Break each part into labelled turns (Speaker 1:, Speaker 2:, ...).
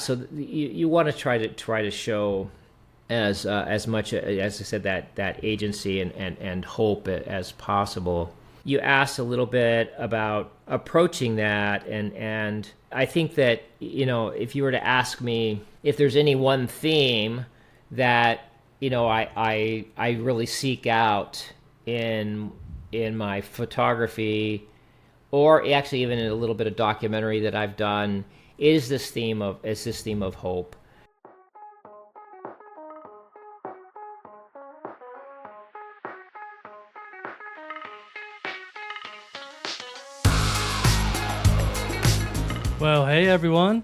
Speaker 1: So you want to try to show as much as I said that agency and hope as possible. You asked a little bit about approaching that, and I think that if you were to ask me if there's any one theme that I really seek out in my photography, or actually even in a little bit of documentary that I've done, is this theme of hope.
Speaker 2: Well, hey everyone.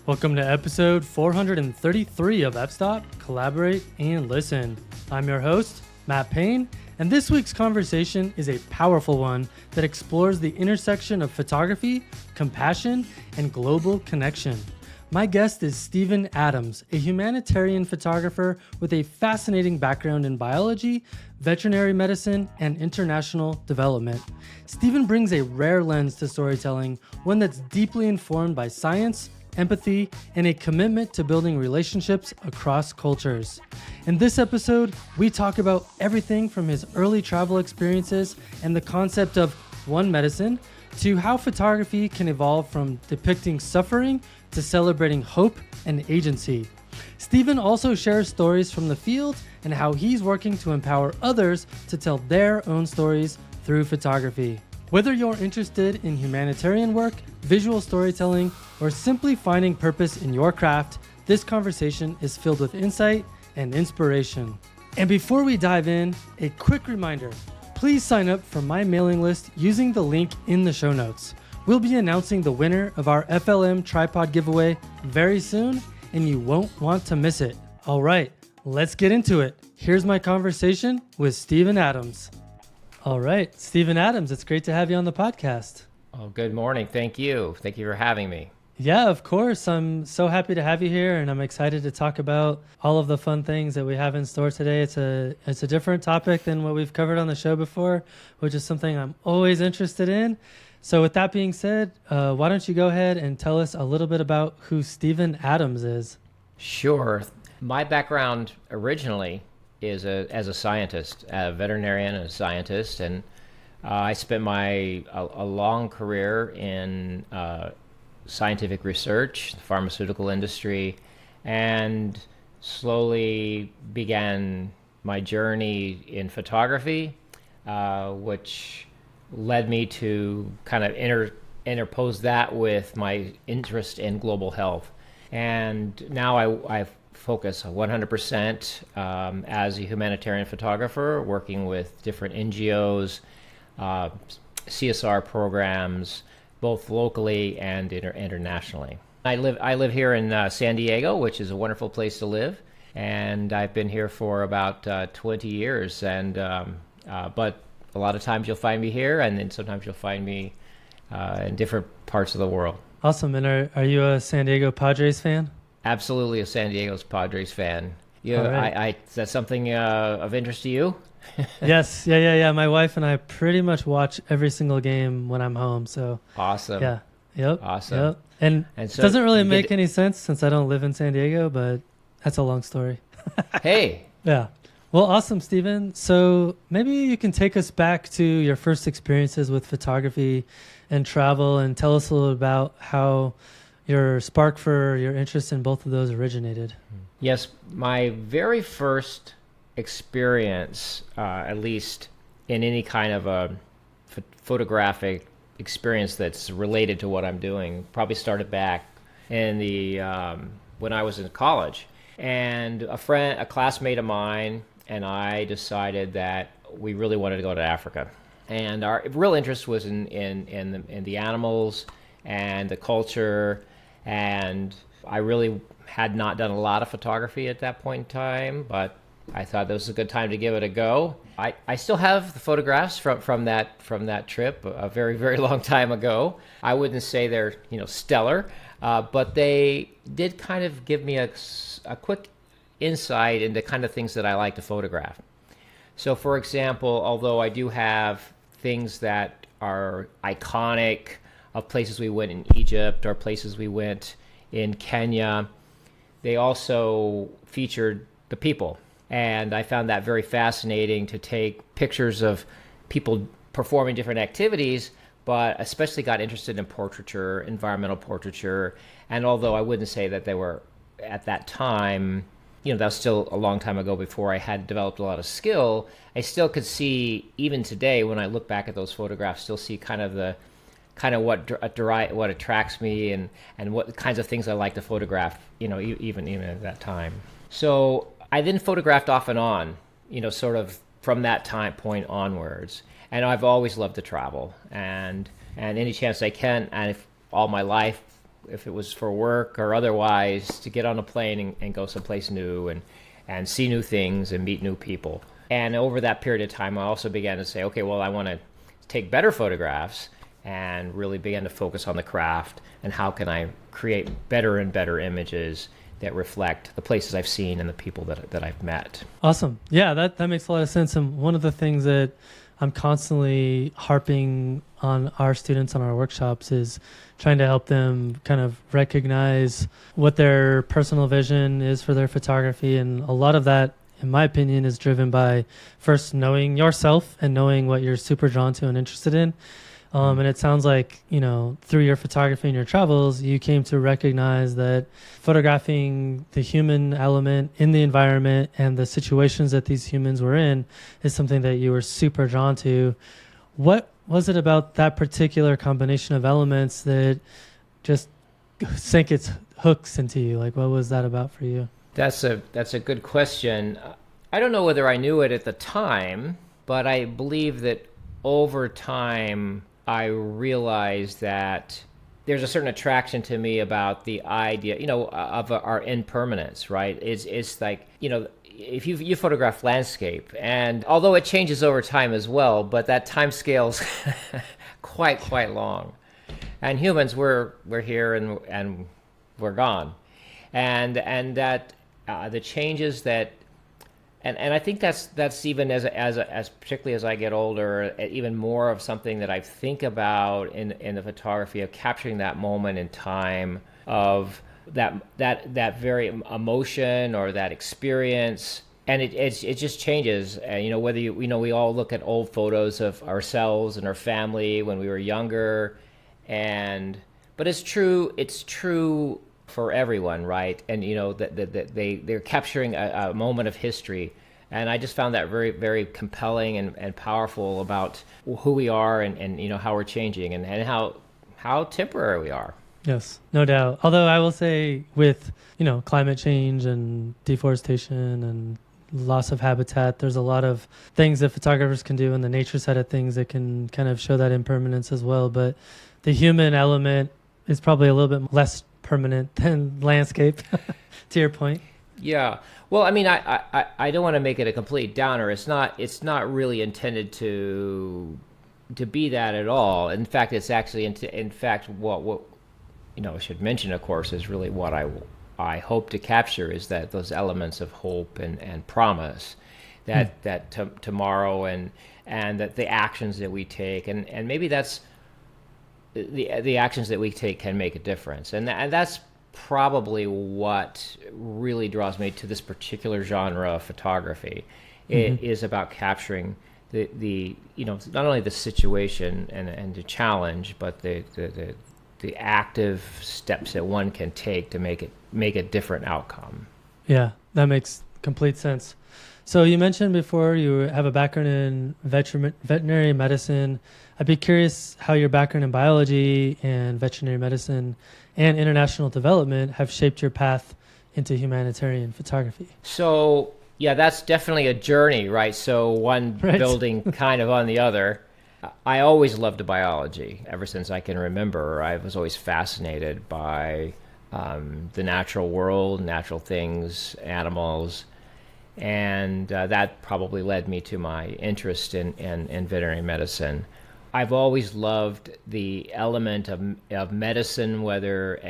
Speaker 2: Welcome to episode 433 of F-Stop, Collaborate and Listen. I'm your host, Matt Payne, and this week's conversation is a powerful one that explores the intersection of photography, compassion, and global connection. My guest is Steven Adams, a humanitarian photographer with a fascinating background in biology, veterinary medicine, and international development. Steven brings a rare lens to storytelling, one that's deeply informed by science, empathy, and a commitment to building relationships across cultures. In this episode, we talk about everything from his early travel experiences and the concept of one medicine to how photography can evolve from depicting suffering to celebrating hope and agency. Steven also shares stories from the field and how he's working to empower others to tell their own stories through photography. Whether you're interested in humanitarian work, visual storytelling, or simply finding purpose in your craft, this conversation is filled with insight and inspiration. And before we dive in, a quick reminder, please sign up for my mailing list using the link in the show notes. We'll be announcing the winner of our FLM tripod giveaway very soon, and you won't want to miss it. All right, let's get into it. Here's my conversation with Steven Adams. All right, Steven Adams, it's great to have you on the podcast.
Speaker 1: Oh, good morning. Thank you. Thank you for having me.
Speaker 2: Yeah, of course. I'm so happy to have you here, and I'm excited to talk about all of the fun things that we have in store today. It's a different topic than what we've covered on the show before, which is something I'm always interested in. So with that being said, why don't you go ahead and tell us a little bit about who Steven Adams is?
Speaker 1: Sure. My background originally is as a scientist, a veterinarian and a scientist, and I spent a long career in scientific research, the pharmaceutical industry, and slowly began my journey in photography, which led me to kind of interpose that with my interest in global health. And now I focus 100% as a humanitarian photographer, working with different NGOs, CSR programs, both locally and internationally. I live here in San Diego, which is a wonderful place to live, and I've been here for about 20 years. And but a lot of times you'll find me here, and then sometimes you'll find me in different parts of the world.
Speaker 2: Awesome. And are you a San Diego Padres fan?
Speaker 1: Absolutely a San Diego Padres fan.
Speaker 2: Right.
Speaker 1: Is that something of interest to you?
Speaker 2: Yes. Yeah. My wife and I pretty much watch every single game when I'm home. So
Speaker 1: awesome.
Speaker 2: Yeah. Yep.
Speaker 1: Awesome.
Speaker 2: Yep. And so it doesn't really make any sense since I don't live in San Diego, but that's a long story.
Speaker 1: Hey.
Speaker 2: Yeah. Well, awesome, Steven. So maybe you can take us back to your first experiences with photography and travel and tell us a little about how your spark for your interest in both of those originated.
Speaker 1: Yes, my very first experience, at least in any kind of a photographic experience that's related to what I'm doing, probably started back in the when I was in college. And a classmate of mine and I decided that we really wanted to go to Africa. And our real interest was in the animals and the culture. And I really had not done a lot of photography at that point in time, but I thought this was a good time to give it a go. I still have the photographs from that trip a very, very long time ago. I wouldn't say they're stellar, but they did kind of give me a quick insight into kind of things that I like to photograph. So for example, although I do have things that are iconic of places we went in Egypt or places we went in Kenya, they also featured the people. And I found that very fascinating to take pictures of people performing different activities, but especially got interested in portraiture, environmental portraiture. And although I wouldn't say that they were at that time, that was still a long time ago before I had developed a lot of skill, I still could see, even today, when I look back at those photographs, still see kind of what attracts me and what kinds of things I like to photograph, even at that time. So I then photographed off and on, sort of from that time point onwards. And I've always loved to travel, and any chance I can, and if all my life, if it was for work or otherwise, to get on a plane and go someplace new and see new things and meet new people. And over that period of time, I also began to say, okay, well, I want to take better photographs and really began to focus on the craft and how can I create better and better images that reflect the places I've seen and the people that I've met.
Speaker 2: Awesome. Yeah, that makes a lot of sense. And one of the things that I'm constantly harping on our students on our workshops is trying to help them kind of recognize what their personal vision is for their photography. And a lot of that, in my opinion, is driven by first knowing yourself and knowing what you're super drawn to and interested in. And it sounds like, through your photography and your travels, you came to recognize that photographing the human element in the environment and the situations that these humans were in is something that you were super drawn to. What was it about that particular combination of elements that just sank its hooks into you? Like, what was that about for you?
Speaker 1: That's a good question. I don't know whether I knew it at the time, but I believe that over time, I realized that there's a certain attraction to me about the idea, of our impermanence, right? It's like, if you photograph landscape, and although it changes over time as well, but that time scale's quite long. And humans, we're here and we're gone. And that the changes that And I think that's even as particularly as I get older, even more of something that I think about in the photography, of capturing that moment in time, of that very emotion or that experience, and it just changes. Whether we all look at old photos of ourselves and our family when we were younger, but it's true for everyone, right? And that they're capturing a moment of history, and I just found that very, very compelling and powerful about who we are and how we're changing and how temporary we are.
Speaker 2: Yes, no doubt. Although I will say, with climate change and deforestation and loss of habitat, there's a lot of things that photographers can do in the nature side of things that can kind of show that impermanence as well. But the human element is probably a little bit less permanent than landscape, to your point.
Speaker 1: Yeah. Well, I mean, I don't want to make it a complete downer. It's not really intended to be that at all. In fact, it's actually what I should mention, of course, is really what I hope to capture is that those elements of hope and promise, that tomorrow and that the actions that we take and maybe that's the actions that we take can make a difference, and that's probably what really draws me to this particular genre of photography. It is about capturing the not only the situation and the challenge, but the active steps that one can take to make a different outcome.
Speaker 2: Yeah, that makes complete sense. So you mentioned before you have a background in veterinary medicine. I'd be curious how your background in biology and veterinary medicine and international development have shaped your path into humanitarian photography.
Speaker 1: So, yeah, that's definitely a journey, right? So one building kind of on the other. I always loved biology. Ever since I can remember, I was always fascinated by the natural world, natural things, animals. And that probably led me to my interest in veterinary medicine. I've always loved the element of medicine, whether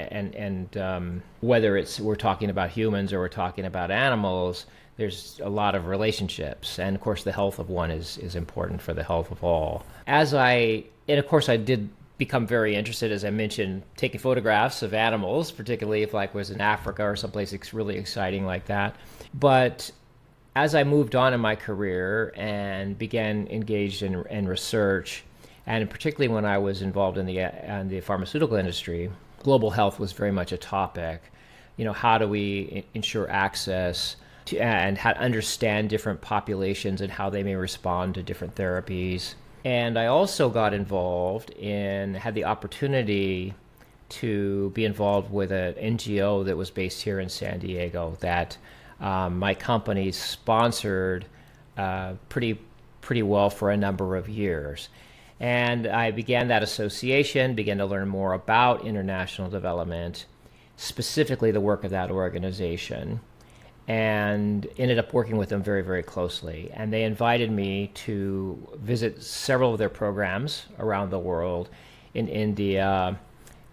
Speaker 1: we're talking about humans or we're talking about animals. There's a lot of relationships, and of course the health of one is important for the health of all. Of course I did become very interested, as I mentioned, taking photographs of animals, particularly if like was in Africa or someplace really exciting like that. But as I moved on in my career and began engaged in research, and particularly when I was involved in the pharmaceutical industry, global health was very much a topic. How do we ensure access to, and how to understand different populations and how they may respond to different therapies. And I also got involved had the opportunity to be involved with an NGO that was based here in San Diego that my company sponsored pretty well for a number of years. And I began that association, began to learn more about international development, specifically the work of that organization, and ended up working with them very, very closely. And they invited me to visit several of their programs around the world, in India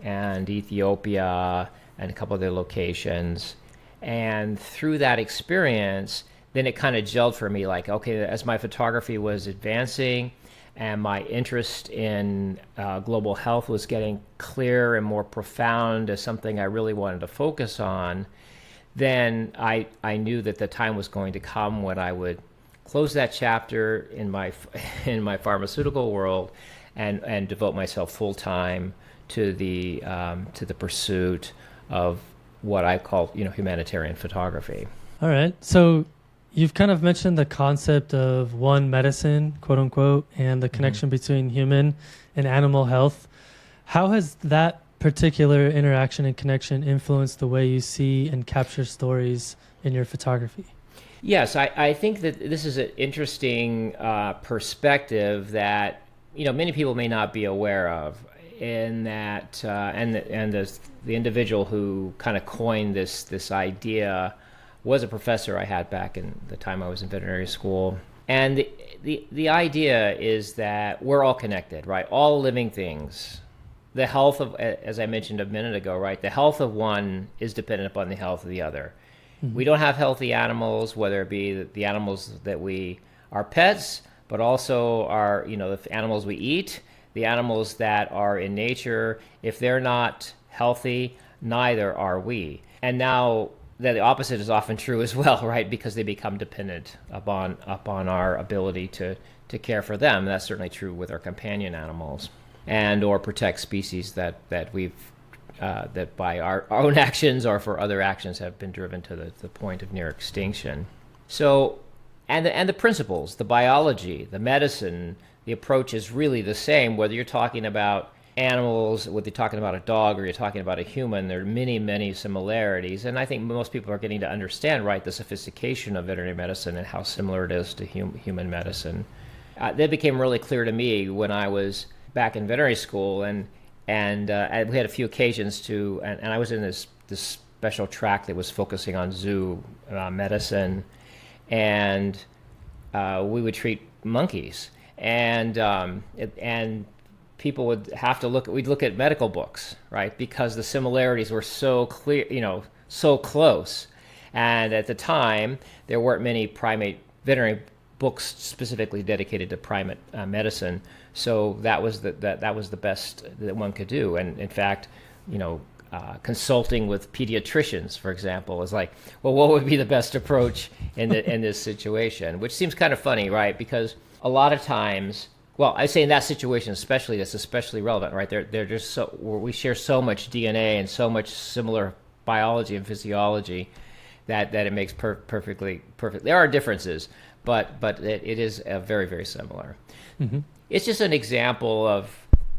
Speaker 1: and Ethiopia and a couple of their locations. And through that experience, then it kind of gelled for me, like, okay, as my photography was advancing and my interest in global health was getting clearer and more profound as something I really wanted to focus on, then I knew that the time was going to come when I would close that chapter in my pharmaceutical world and devote myself full time to the pursuit of what I call humanitarian photography.
Speaker 2: All right. So you've kind of mentioned the concept of one medicine, quote unquote, and the connection between human and animal health. How has that particular interaction and connection influenced the way you see and capture stories in your photography?
Speaker 1: Yes, I think that this is an interesting perspective that many people may not be aware of, in that the individual who kind of coined this idea was a professor I had back in the time I was in veterinary school. And the idea is that we're all connected, right? All living things. The health of, as I mentioned a minute ago, right? The health of one is dependent upon the health of the other. Mm-hmm. We don't have healthy animals, whether it be the animals that are pets, but also the animals we eat, the animals that are in nature. If they're not healthy, neither are we. And now the opposite is often true as well, right? Because they become dependent upon our ability to care for them. And that's certainly true with our companion animals, and or protect species that we've that by our own actions or for other actions have been driven to the point of near extinction. So, and the principles, the biology, the medicine, the approach is really the same, whether you're talking about animals, whether you're talking about a dog or you're talking about a human. There are many, many similarities. And I think most people are getting to understand, right, the sophistication of veterinary medicine and how similar it is to human medicine. That became really clear to me when I was back in veterinary school, and we had a few occasions and I was in this special track that was focusing on zoo medicine, and we would treat monkeys, and people would have to we'd look at medical books, right, because the similarities were so clear, so close. And at the time, there weren't many primate veterinary books specifically dedicated to primate medicine, so that was the best that one could do. And in fact, consulting with pediatricians, for example, is like, well, what would be the best approach in this situation? Which seems kind of funny, right? Because a lot of times, well, I say in that situation especially, that's especially relevant, right? They're just we share so much DNA and so much similar biology and physiology that it makes perfect. There are differences, but it is very, very similar. Mm-hmm. It's just an example of,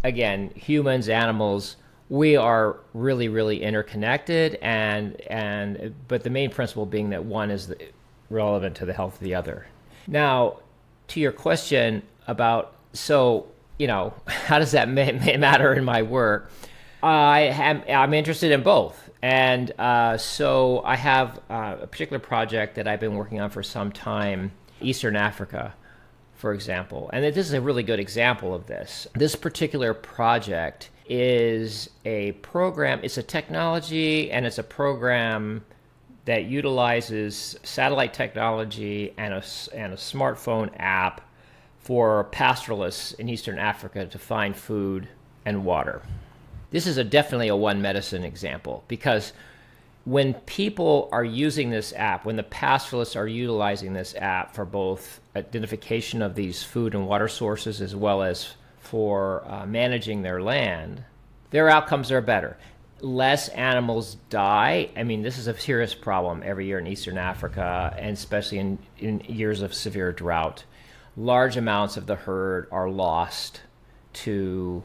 Speaker 1: again, humans, animals. We are really, really interconnected, but the main principle being that one is relevant to the health of the other. Now, to your question about, how does that matter in my work? I'm interested in both. And so I have a particular project that I've been working on for some time, Eastern Africa, for example. And this is a really good example of this. This particular project is a program, it's a technology, and it's a program that utilizes satellite technology and a smartphone app for pastoralists in Eastern Africa to find food and water. This is definitely a one medicine example, because when people are using this app, when the pastoralists are utilizing this app for both identification of these food and water sources as well as for managing their land, their outcomes are better. Less animals die. I mean, this is a serious problem every year in Eastern Africa, and especially in years of severe drought. Large amounts of the herd are lost to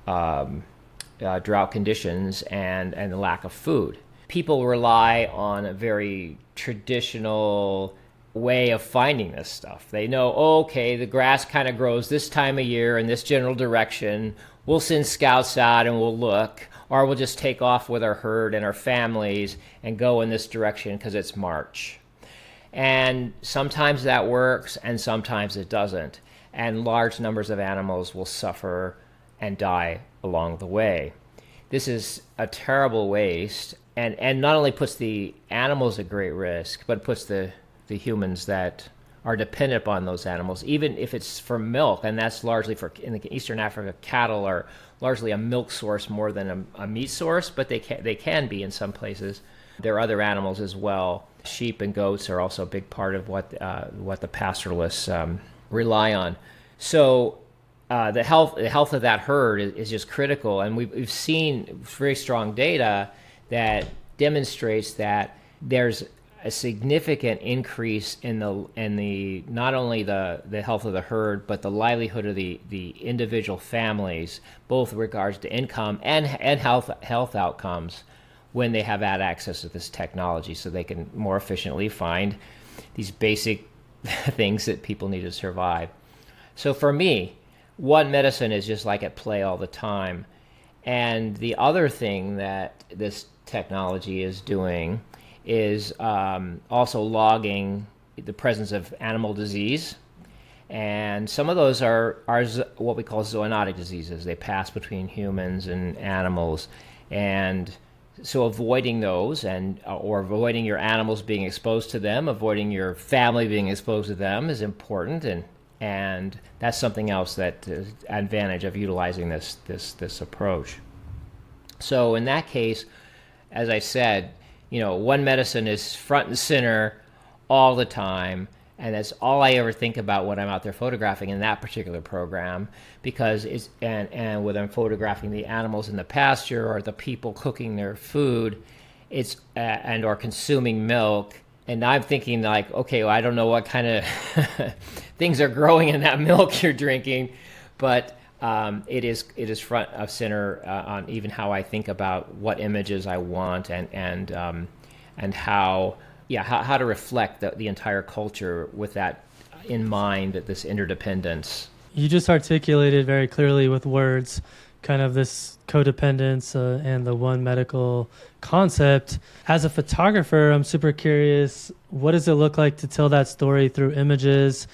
Speaker 1: drought conditions and the lack of food. People rely on a very traditional way of finding this stuff. They know, okay, the grass kind of grows this time of year in this general direction. We'll send scouts out and we'll look, or we'll just take off with our herd and our families and go in this direction because it's March. And sometimes that works and sometimes it doesn't. And large numbers of animals will suffer and die along the way. This is a terrible waste, and not only puts the animals at great risk, but puts the humans that are dependent upon those animals, even if it's for milk, and that's largely in Eastern Africa, cattle are largely a milk source more than a meat source, but they can be in some places. There are other animals as well. Sheep and goats are also a big part of what the pastoralists rely on. So the health of that herd is just critical, and we've seen very strong data that demonstrates that there's a significant increase in the not only the health of the herd, but the livelihood of the individual families, both with regards to income and health outcomes, when they have had access to this technology, so they can more efficiently find these basic things that people need to survive. So for me, one medicine is just like at play all the time. And the other thing that this technology is doing is also logging the presence of animal disease. And some of those are what we call zoonotic diseases. They pass between humans and animals. And so avoiding those or avoiding your animals being exposed to them, avoiding your family being exposed to them is important. And that's something else that is an advantage of utilizing this approach. So in that case, as I said, one medicine is front and center all the time, and that's all I ever think about when I'm out there photographing in that particular program, because and whether I'm photographing the animals in the pasture or the people cooking their food, and or consuming milk. And I'm thinking like, okay, well, I don't know what kind of things are growing in that milk you're drinking, but it is front of center on even how I think about what images I want and how to reflect the entire culture with that in mind, that this interdependence.
Speaker 2: You just articulated very clearly with words kind of this codependence and the one medical concept. As a photographer, I'm super curious, what does it look like to tell that story through images?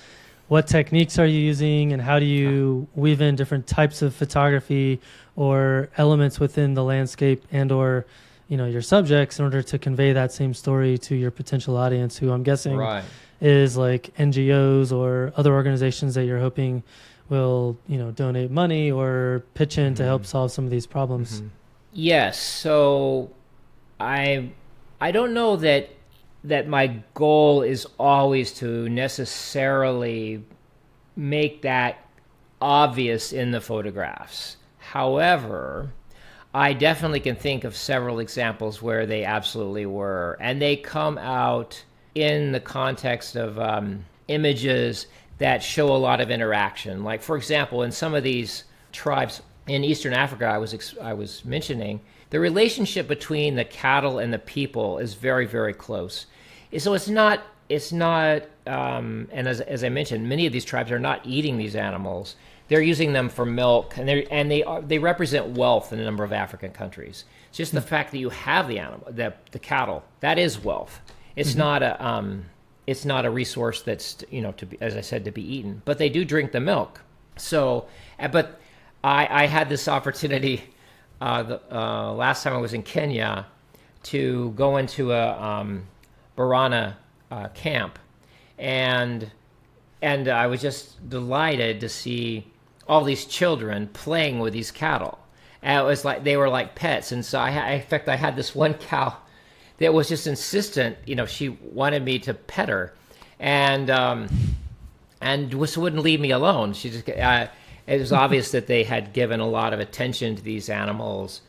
Speaker 2: What techniques are you using, and how do you weave in different types of photography or elements within the landscape and or your subjects in order to convey that same story to your potential audience, who I'm guessing is like NGOs or other organizations that you're hoping will donate money or pitch in to help solve some of these problems?
Speaker 1: Yes. So I don't know that my goal is always to necessarily make that obvious in the photographs. However, I definitely can think of several examples where they absolutely were, and they come out in the context of images that show a lot of interaction. Like, for example, in some of these tribes in Eastern Africa I was mentioning, the relationship between the cattle and the people is very, very close. So it's not, and as I mentioned, many of these tribes are not eating these animals. They're using them for milk, and they represent wealth in a number of African countries. It's just the fact that you have the animal, the cattle, that is wealth. It's not a resource that's to be, as I said, to be eaten. But they do drink the milk. So, but I had this opportunity the last time I was in Kenya to go into a Barana camp, and I was just delighted to see all these children playing with these cattle. And it was like they were like pets. And so in fact, I had this one cow that was just insistent. She wanted me to pet her, and just wouldn't leave me alone. She just it was obvious that they had given a lot of attention to these animals,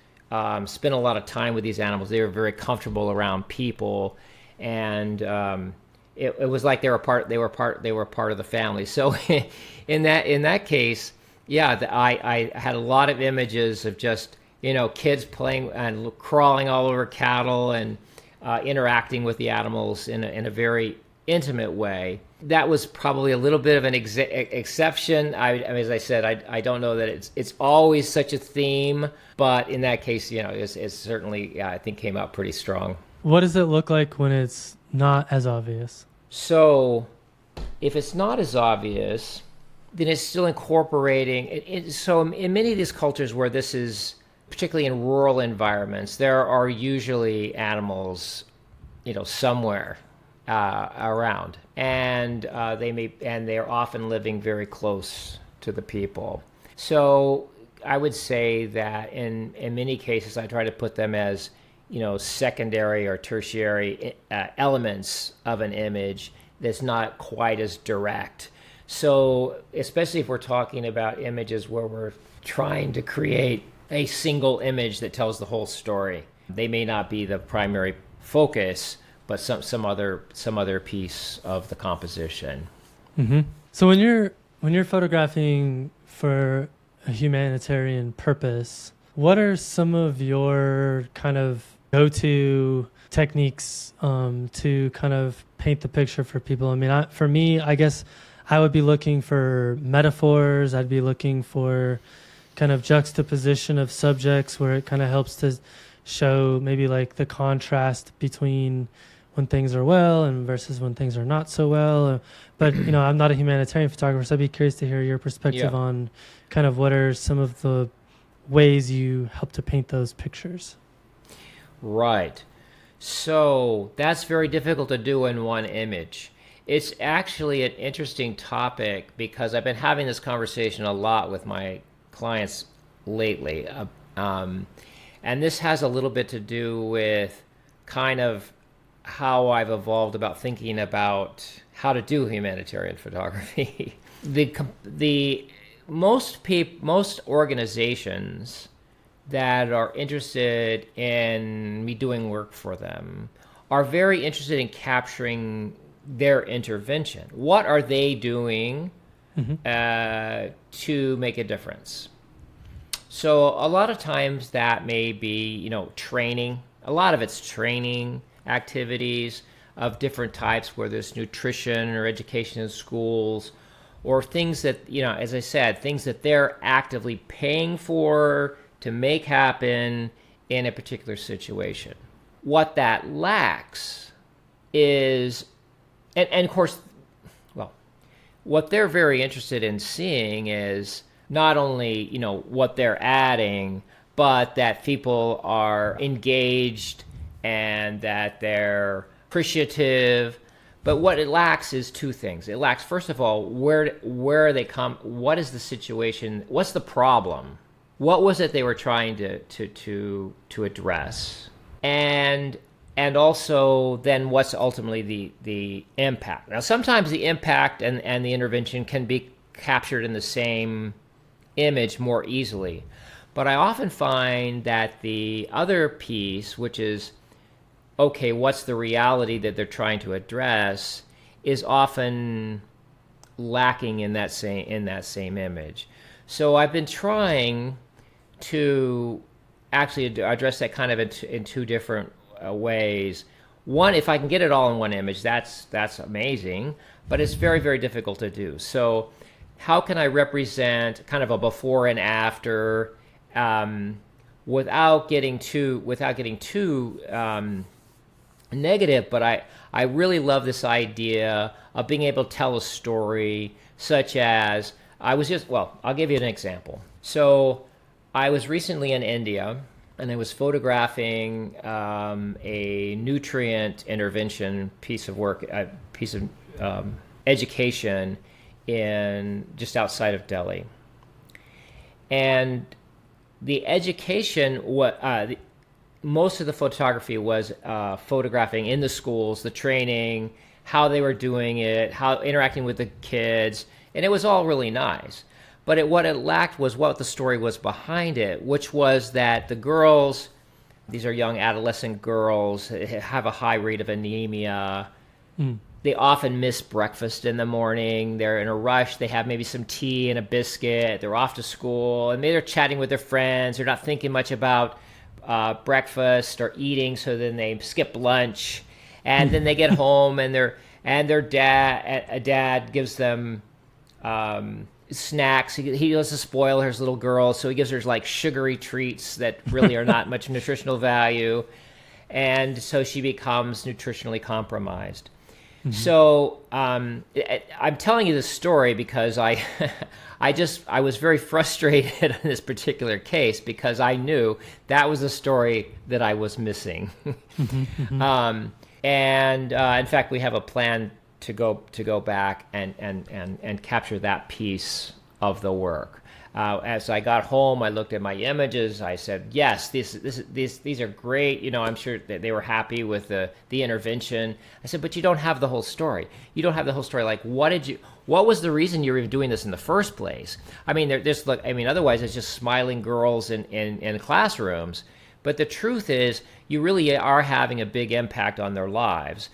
Speaker 1: spent a lot of time with these animals. They were very comfortable around people, and it was like they were part of the family. So in that case, yeah, I had a lot of images of just kids playing and crawling all over cattle and interacting with the animals in a very intimate way. That was probably a little bit of an exception. I mean, as I said, I don't know that it's always such a theme, but in that case, it's certainly, I think, came out pretty strong.
Speaker 2: What does it look like when it's not as obvious?
Speaker 1: So if it's not as obvious, then it's still incorporating. So in many of these cultures where this is, particularly in rural environments, there are usually animals, somewhere around, and they're often living very close to the people. So I would say that in many cases, I try to put them as secondary or tertiary elements of an image that's not quite as direct. So especially if we're talking about images where we're trying to create a single image that tells the whole story, they may not be the primary focus, but some other piece of the composition.
Speaker 2: Mm-hmm. So when you're photographing for a humanitarian purpose, what are some of your kind of go-to techniques to kind of paint the picture for people? I mean, for me, I guess I would be looking for metaphors. I'd be looking for kind of juxtaposition of subjects where it kind of helps to show maybe like the contrast between when things are well and versus when things are not so well. But, I'm not a humanitarian photographer, so I'd be curious to hear your perspective on kind of what are some of the ways you help to paint those pictures.
Speaker 1: Right. So that's very difficult to do in one image. It's actually an interesting topic because I've been having this conversation a lot with my clients lately. And this has a little bit to do with kind of how I've evolved about thinking about how to do humanitarian photography. Most organizations that are interested in me doing work for them are very interested in capturing their intervention. What are they doing to make a difference? So a lot of times that may be, training. A lot of it's training activities of different types, where there's nutrition or education in schools, or things that, as I said, things that they're actively paying for to make happen in a particular situation. What that lacks is, and of course, what they're very interested in seeing is not only, what they're adding, but that people are engaged and that they're appreciative. But what it lacks is two things. It lacks, first of all, where they come, what is the situation, what's the problem? What was it they were trying to address? And also then what's ultimately the impact. Now sometimes the impact and the intervention can be captured in the same image more easily. But I often find that the other piece, which is, okay, what's the reality that they're trying to address, is often lacking in that same image. So I've been trying to actually address that kind of in two different ways. One, if I can get it all in one image, that's amazing, but it's very, very difficult to do. So how can I represent kind of a before and after without getting too negative? But I really love this idea of being able to tell a story, such as I'll give you an example. So I was recently in India, and I was photographing a nutrient intervention piece of work, a piece of education in just outside of Delhi. And the education, most of the photography was photographing in the schools, the training, how they were doing it, how interacting with the kids, and it was all really nice. But what it lacked was what the story was behind it, which was that the girls, these are young adolescent girls, have a high rate of anemia. They often miss breakfast in the morning. They're in a rush. They have maybe some tea and a biscuit. They're off to school, and maybe they're chatting with their friends. They're not thinking much about breakfast or eating, so then they skip lunch, and then they get home, and their dad gives them snacks. He wants to spoil his little girl, so he gives her like sugary treats that really are not much nutritional value, and so she becomes nutritionally compromised. So I'm telling you this story because I was very frustrated in this particular case because I knew that was a story that I was missing. And in fact, we have a plan to go back and capture that piece of the work. As I got home, I looked at my images. I said, "Yes, these are great." You know, I'm sure that they were happy with the intervention. I said, "But you don't have the whole story. You don't have the whole story. Like, what was the reason you were even doing this in the first place? I mean, otherwise it's just smiling girls in classrooms. But the truth is, you really are having a big impact on their lives."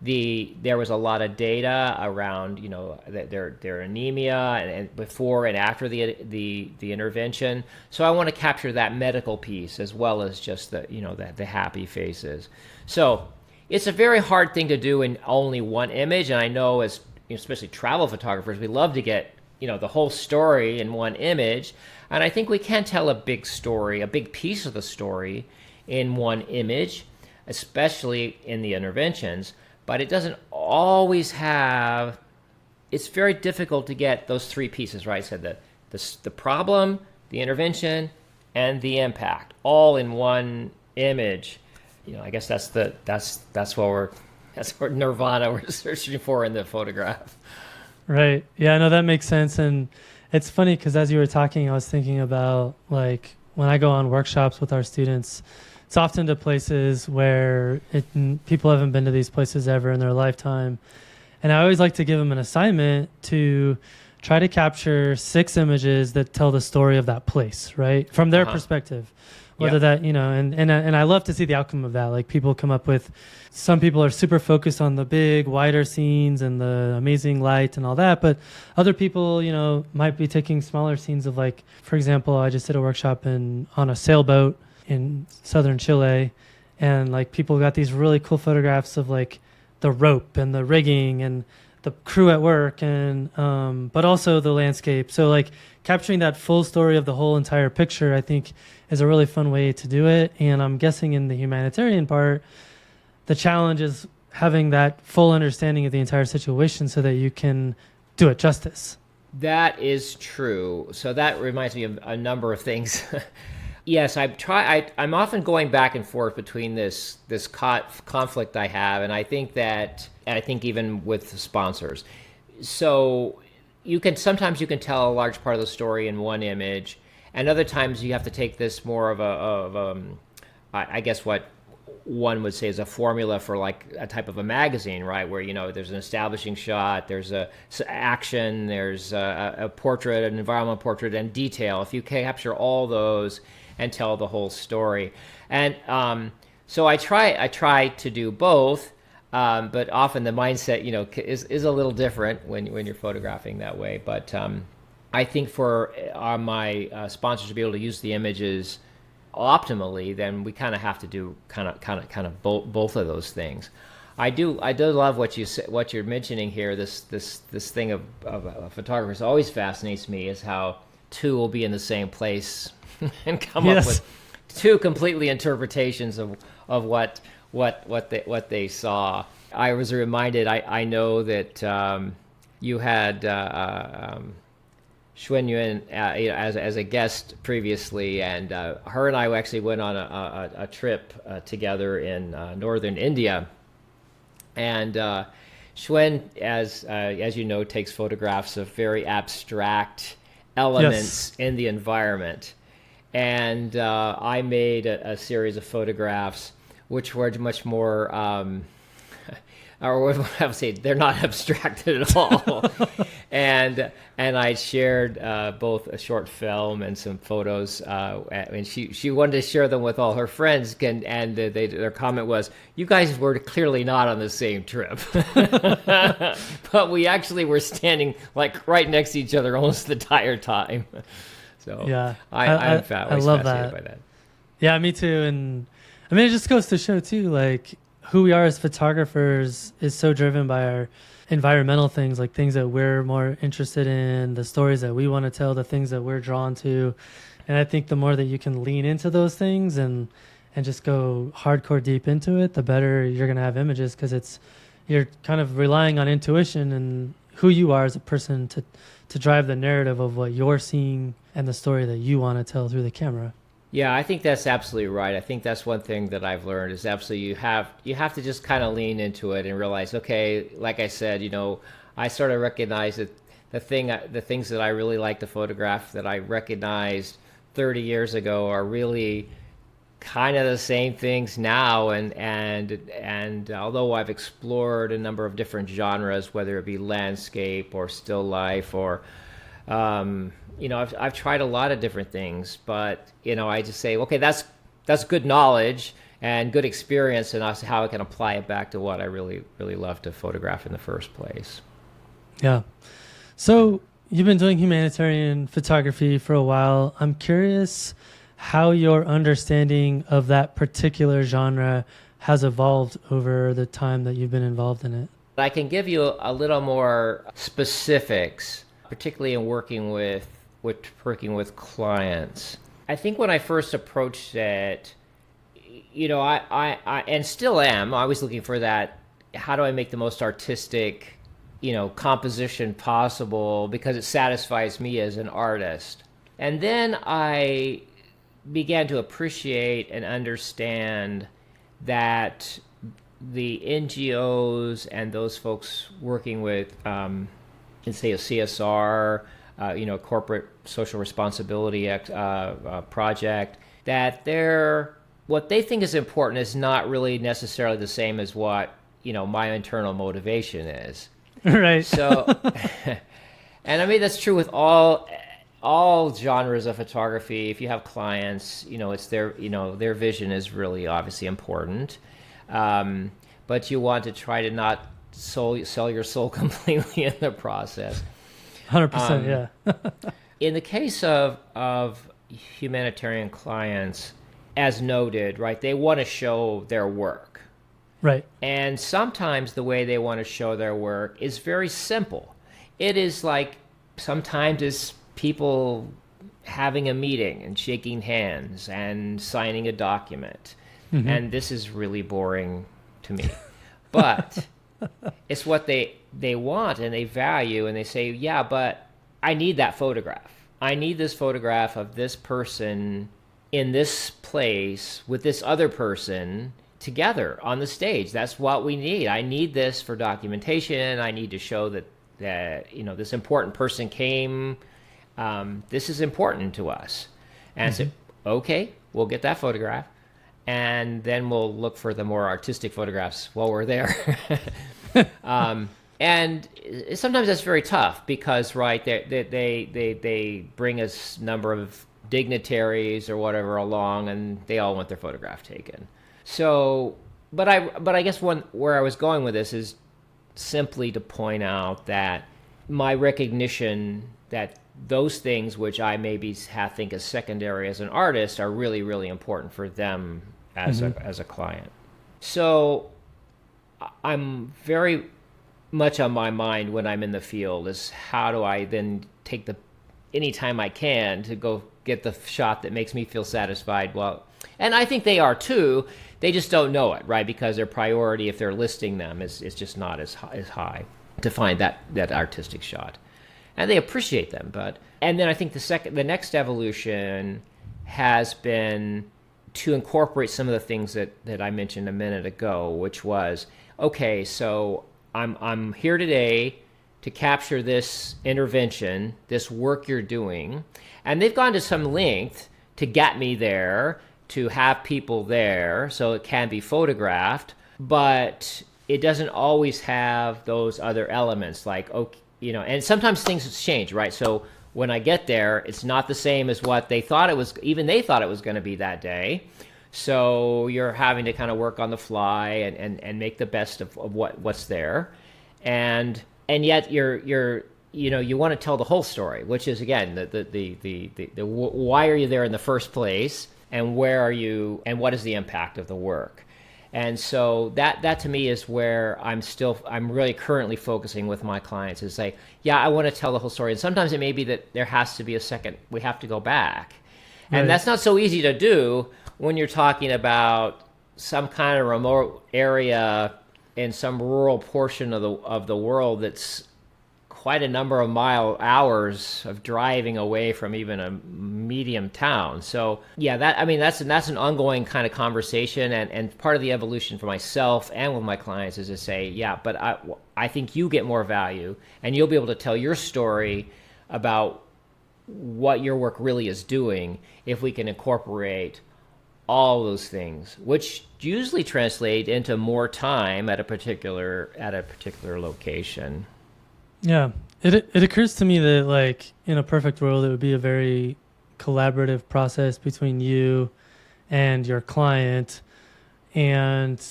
Speaker 1: There was a lot of data around, you know, their anemia and before and after the intervention. So I want to capture that medical piece as well as just the happy faces. So it's a very hard thing to do in only one image, and I know as especially travel photographers, we love to get the whole story in one image, and I think we can tell a big story, a big piece of the story in one image, especially in the interventions. But it doesn't always have. It's very difficult to get those three pieces right. So the problem, the intervention, and the impact all in one image. I guess that's what nirvana we're searching for in the photograph.
Speaker 2: Right. Yeah. No, that makes sense. And it's funny because as you were talking, I was thinking about like when I go on workshops with our students. It's often to places where people haven't been to these places ever in their lifetime. And I always like to give them an assignment to try to capture 6 images that tell the story of that place, right? From their perspective. Whether that, and I love to see the outcome of that. Like people come up with, some people are super focused on the big, wider scenes and the amazing light and all that. But other people, might be taking smaller scenes of like, for example, I just did a workshop on a sailboat in southern Chile, and like people got these really cool photographs of like the rope and the rigging and the crew at work, and but also the landscape. So like capturing that full story of the whole entire picture, I think, is a really fun way to do it. And I'm guessing in the humanitarian part, the challenge is having that full understanding of the entire situation so that you can do it justice.
Speaker 1: That is true. So that reminds me of a number of things. Yes, I'm often going back and forth between this conflict I have, and I think even with sponsors. So sometimes you can tell a large part of the story in one image, and other times you have to take this more of I guess what one would say is a formula for like a type of a magazine, right? Where there's an establishing shot, there's action, there's a portrait, an environmental portrait, and detail. If you capture all those and tell the whole story. And so I try to do both, but often the mindset, is a little different when you're photographing that way. But I think for my sponsors to be able to use the images optimally, then we kind of have to do kind of both of those things. I do love what you're mentioning here. This thing of photographers always fascinates me, is how two will be in the same place and come up with two completely interpretations of what they saw. I was reminded. I know that you had Xuan Yuan as a guest previously, and her and I actually went on a trip together in northern India, and Xuan, as you know, takes photographs of very abstract elements in the environment. and I made a series of photographs which were much more, or what I would say, they're not abstracted at all. and I shared both a short film and some photos, and she wanted to share them with all her friends, and their comment was, "You guys were clearly not on the same trip," but we actually were standing like right next to each other almost the entire time. So
Speaker 2: Yeah,
Speaker 1: I love
Speaker 2: fascinated
Speaker 1: that. By that.
Speaker 2: Yeah, me too. And I mean, it just goes to show too, like who we are as photographers is so driven by our environmental things, like things that we're more interested in, the stories that we want to tell, the things that we're drawn to. And I think the more that you can lean into those things and just go hardcore deep into it, the better you're going to have images, because you're kind of relying on intuition and who you are as a person to drive the narrative of what you're seeing and the story that you want to tell through the camera.
Speaker 1: Yeah, I think that's absolutely right. I think that's one thing that I've learned is absolutely you have to just kind of lean into it and realize, okay, like I said, I sort of recognize that the things that I really like to photograph that I recognized 30 years ago are really kind of the same things now, and although I've explored a number of different genres, whether it be landscape or still life or I've tried a lot of different things, but I just say, okay, that's good knowledge and good experience, and also how I can apply it back to what I really, really love to photograph in the first place.
Speaker 2: Yeah. So you've been doing humanitarian photography for a while. I'm curious how your understanding of that particular genre has evolved over the time that you've been involved in it.
Speaker 1: I can give you a little more specifics, particularly in working with clients. I think when I first approached it, I and still am always looking for that. How do I make the most artistic, composition possible, because it satisfies me as an artist. And then I began to appreciate and understand that the NGOs and those folks working with, say, a CSR, corporate social responsibility project, that what they think is important is not really necessarily the same as what my internal motivation is.
Speaker 2: Right.
Speaker 1: So, and I mean that's true with all genres of photography. If you have clients, it's their vision is really obviously important, but you want to try to not sell your soul completely in the process.
Speaker 2: 100%, yeah.
Speaker 1: In the case of humanitarian clients, as noted, right, they want to show their work.
Speaker 2: Right.
Speaker 1: And sometimes the way they want to show their work is very simple. It is like sometimes it's people having a meeting and shaking hands and signing a document. Mm-hmm. And this is really boring to me. But it's what they want and they value, and they say, yeah, but I need that photograph. I need this photograph of this person in this place with this other person together on the stage. That's what we need. I need this for documentation. I need to show that this important person came. This is important to us. And mm-hmm. So, okay, we'll get that photograph, and then we'll look for the more artistic photographs while we're there. And sometimes that's very tough because, right, they bring a number of dignitaries or whatever along, and they all want their photograph taken. So, but I guess where I was going with this is simply to point out that my recognition that those things which I maybe think as secondary as an artist are really, really important for them as mm-hmm. as a client. So I'm very much on my mind when I'm in the field is how do I then take any time I can to go get the shot that makes me feel satisfied. Well, and I think they are too. They just don't know it, right? Because their priority, if they're listing them, is just not as high to find that artistic shot. And they appreciate them, and then I think the next evolution has been to incorporate some of the things that I mentioned a minute ago, which was, okay, so I'm here today to capture this intervention, this work you're doing, and they've gone to some length to get me there, to have people there so it can be photographed, but it doesn't always have those other elements like, okay, and sometimes things change, right? So when I get there, it's not the same as what they thought it was, even they thought it was going to be that day. So you're having to kind of work on the fly and make the best of what's there. And yet you want to tell the whole story, which is again the why are you there in the first place, and where are you, and what is the impact of the work. And so that to me is where I'm really currently focusing with my clients, is say, yeah, I want to tell the whole story. And sometimes it may be that there has to be a second, we have to go back. Right. And that's not so easy to do when you're talking about some kind of remote area in some rural portion of the world that's quite a number of hours of driving away from even a medium town. So yeah, that's an ongoing kind of conversation, and part of the evolution for myself and with my clients is to say, yeah, but I think you get more value, and you'll be able to tell your story about what your work really is doing if we can incorporate all those things, which usually translate into more time at a particular location.
Speaker 2: Yeah, it occurs to me that like in a perfect world, it would be a very collaborative process between you and your client. And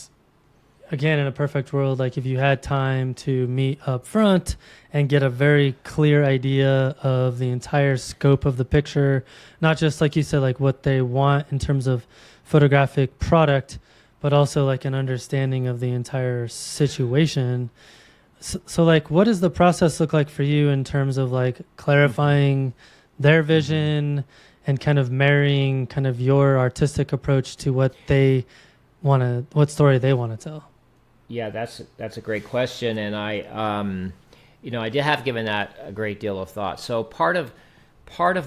Speaker 2: again, in a perfect world, like if you had time to meet up front and get a very clear idea of the entire scope of the picture, not just like you said, like what they want in terms of photographic product, but also like an understanding of the entire situation. So like, what does the process look like for you in terms of like clarifying their vision and kind of marrying kind of your artistic approach to what story they want to tell?
Speaker 1: Yeah, that's a great question, and I have given that a great deal of thought. So part of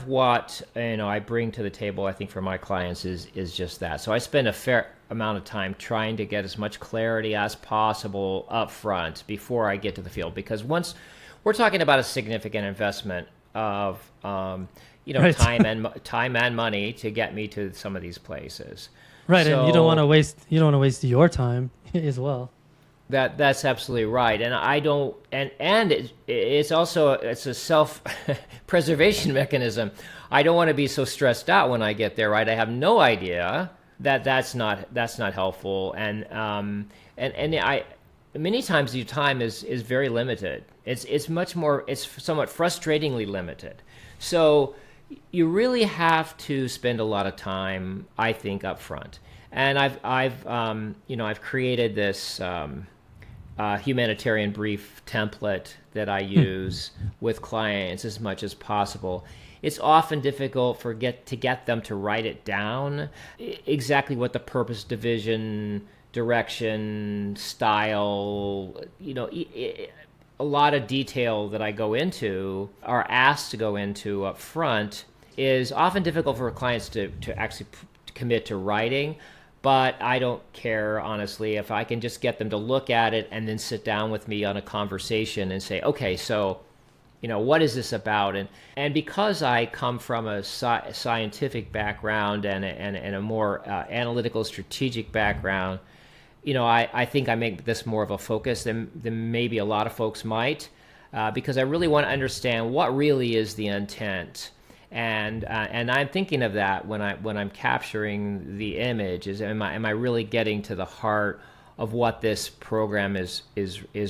Speaker 1: what I bring to the table, I think, for my clients is just that. So I spend a fair amount of time trying to get as much clarity as possible up front before I get to the field, because once we're talking about a significant investment of right. time and money to get me to some of these places.
Speaker 2: Right, so, and you don't want to waste your time as well.
Speaker 1: That's absolutely right, and I don't, and it's a self-preservation mechanism. I don't want to be so stressed out when I get there. Right, I have no idea that's not helpful, and I many times your time is very limited. It's somewhat frustratingly limited. So you really have to spend a lot of time, I think, up front. And I've created this humanitarian brief template that I use with clients as much as possible. It's often difficult to get them to write it down, exactly what the purpose, division, direction, style, a lot of detail that I go into, are asked to go into up front, is often difficult for clients to actually commit to writing. But I don't care, honestly, if I can just get them to look at it and then sit down with me on a conversation and say, okay, so, what is this about? And because I come from a scientific background and a more analytical, strategic background, I think I make this more of a focus than maybe a lot of folks might, because I really want to understand what really is the intent. And I'm thinking of that when I'm capturing the image. Am I really getting to the heart of what this program is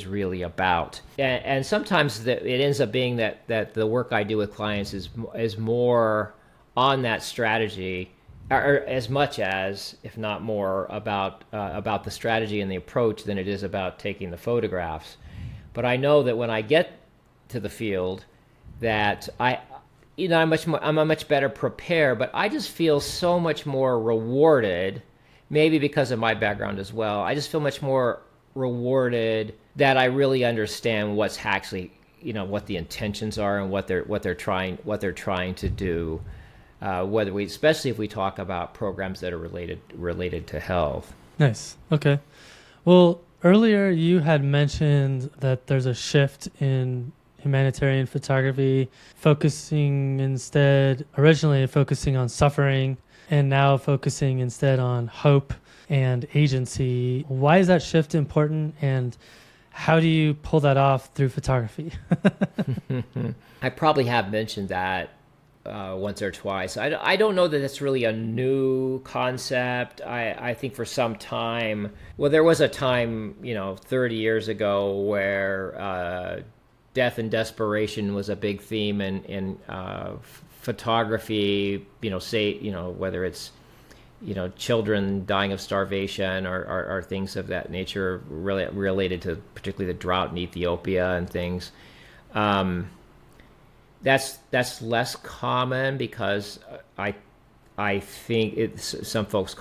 Speaker 1: really about? And sometimes it ends up being that the work I do with clients is more on that strategy, or as much as, if not more, about the strategy and the approach than it is about taking the photographs. But I know that when I get to the field, that I'm a much better prepared, but I just feel so much more rewarded, maybe because of my background as well. I just feel much more rewarded that I really understand what's actually, what the intentions are and what they're trying to do. Especially if we talk about programs that are related to health.
Speaker 2: Nice. Okay. Well, earlier you had mentioned that there's a shift in humanitarian photography, originally focusing on suffering, and now focusing instead on hope and agency. Why is that shift important, and how do you pull that off through photography?
Speaker 1: I probably have mentioned that once or twice. I don't know that it's really a new concept. I think for some time, well, there was a time, 30 years ago where death and desperation was a big theme in photography, whether it's, children dying of starvation or things of that nature really related to particularly the drought in Ethiopia and things. That's less common because I think some folks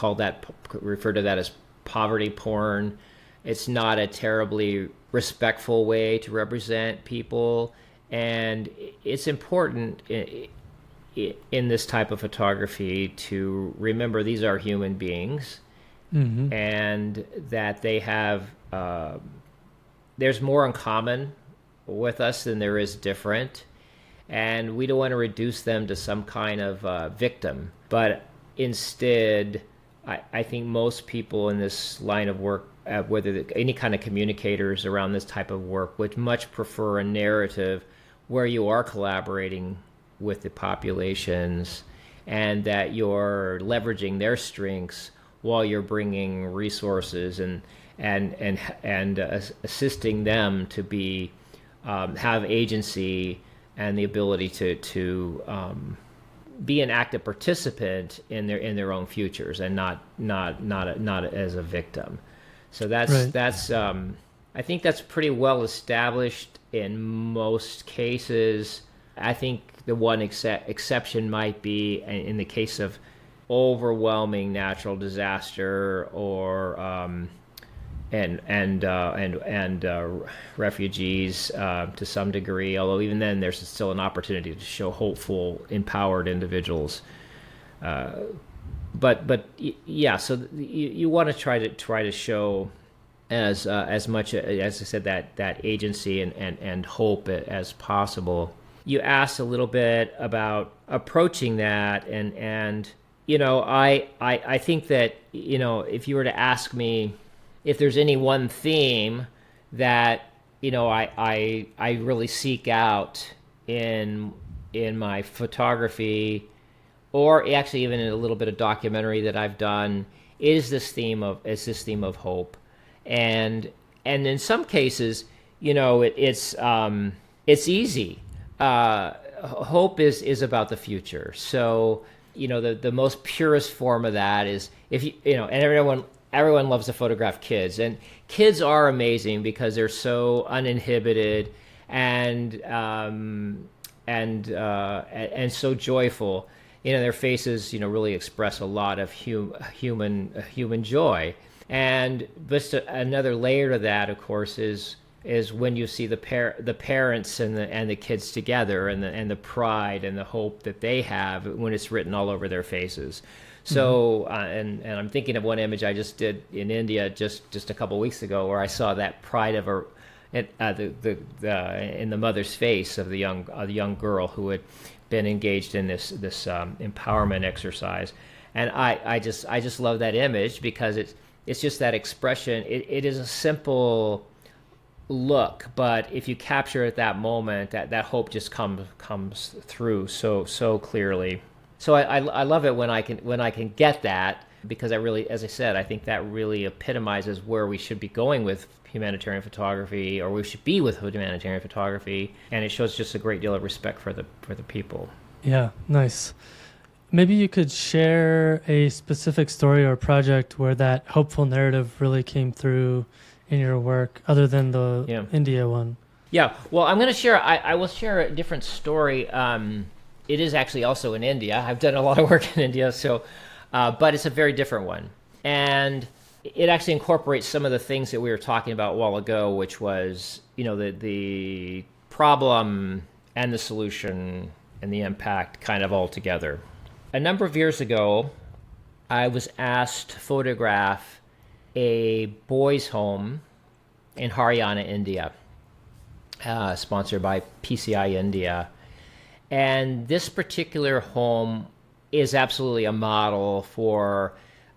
Speaker 1: refer to that as poverty porn. It's not a terribly respectful way to represent people, and it's important in this type of photography to remember these are human beings, and that they have there's more in common with us than there is different. And we don't want to reduce them to some kind of victim. But instead, I think most people in this line of work, any kind of communicators around this type of work, would much prefer a narrative where you are collaborating with the populations and that you're leveraging their strengths while you're bringing resources and assisting them to have agency and the ability to be an active participant in their own futures and not as a victim. So that's I think that's pretty well established in most cases. I think the one exception might be in the case of overwhelming natural disaster or refugees to some degree, although even then there's still an opportunity to show hopeful, empowered individuals. But yeah, so you want to try to show as much as I said that agency and hope as possible. You asked a little bit about approaching that, and I think that if you were to ask me if there's any one theme that I really seek out in my photography, or actually even in a little bit of documentary that I've done, is this theme of hope, and in some cases, it's easy. Hope is about the future. So the most purest form of that is if and everyone loves to photograph kids, and kids are amazing because they're so uninhibited and so joyful. Their faces, really express a lot of human joy. And just another layer to that, of course, is when you see the parents and the kids together, and the pride and the hope that they have when it's written all over their faces. So, and I'm thinking of one image I just did in India just a couple weeks ago, where I saw that pride of in the mother's face of the young girl who had been engaged in this empowerment exercise, and I just love that image because it's just that expression. It is a simple look, but if you capture at that moment, that hope just comes through so clearly. So I love it when I can get that, because I really, as I said, I think that really epitomizes where we should be going with humanitarian photography, or we should be with humanitarian photography, and it shows just a great deal of respect for the people.
Speaker 2: Yeah, nice. Maybe you could share a specific story or project where that hopeful narrative really came through in your work, other than the India one.
Speaker 1: Yeah, well, I'm going to share. I will share a different story. It is actually also in India. I've done a lot of work in India, but it's a very different one. And it actually incorporates some of the things that we were talking about a while ago, which was, the problem and the solution and the impact kind of all together. A number of years ago, I was asked to photograph a boys' home in Haryana, India. sponsored by PCI India. And this particular home is absolutely a model for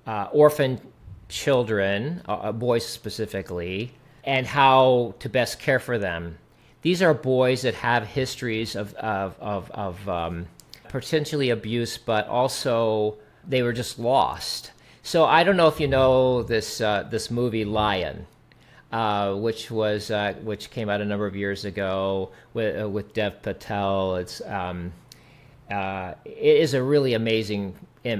Speaker 1: orphan children, boys specifically, and how to best care for them. These are boys that have histories of potentially abuse, but also they were just lost. So I don't know if you know this movie Lion, which came out a number of years ago with Dev Patel. It is a really amazing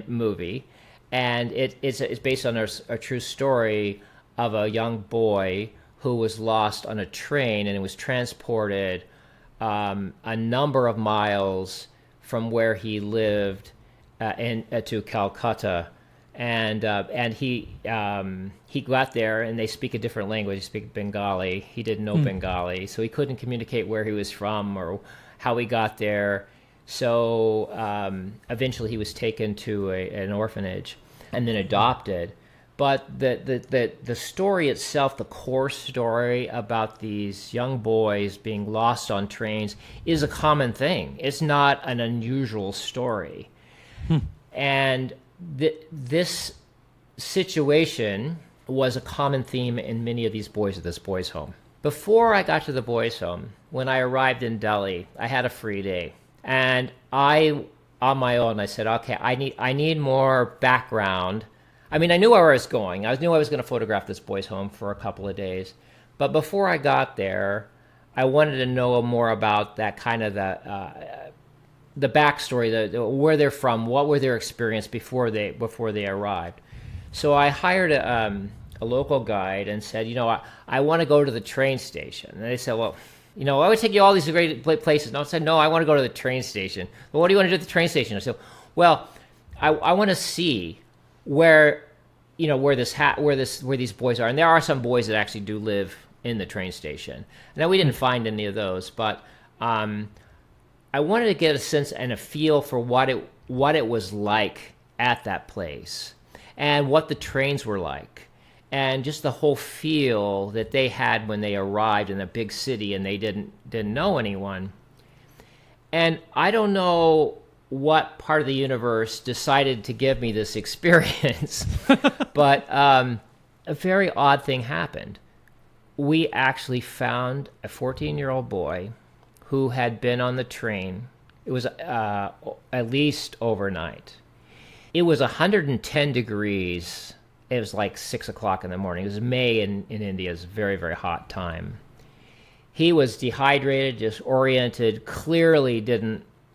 Speaker 1: movie, and it's based on a true story of a young boy who was lost on a train and was transported a number of miles from where he lived to Calcutta. And he got there, and they speak a different language. They speak Bengali. He didn't know Bengali, so he couldn't communicate where he was from or how he got there. So eventually he was taken to an orphanage and then adopted. But the story itself, the core story about these young boys being lost on trains, is a common thing. It's not an unusual story. And this situation was a common theme in many of these boys at this boys' home. Before I got to the boys' home, when I arrived in Delhi, I had a free day. And on my own, I said, okay, I need more background. I mean, I knew where I was going. I knew I was going to photograph this boys' home for a couple of days. But before I got there, I wanted to know more about that kind of the backstory, where they're from, what were their experience before they arrived. So I hired a local guide and said, I want to go to the train station. And they said, well, I would take you all these great places. And I said, no, I want to go to the train station. Well, what do you want to do at the train station? I said, well, I want to see where these boys are. And there are some boys that actually do live in the train station. Now, we didn't find any of those, but I wanted to get a sense and a feel for what it was like at that place, and what the trains were like, and just the whole feel that they had when they arrived in a big city and they didn't know anyone. And I don't know what part of the universe decided to give me this experience, but a very odd thing happened. We actually found a 14-year-old boy who had been on the train. It was at least overnight. It was 110 degrees. It was like 6 o'clock in the morning. It was May in India. It's a very, very hot time. He was dehydrated, disoriented,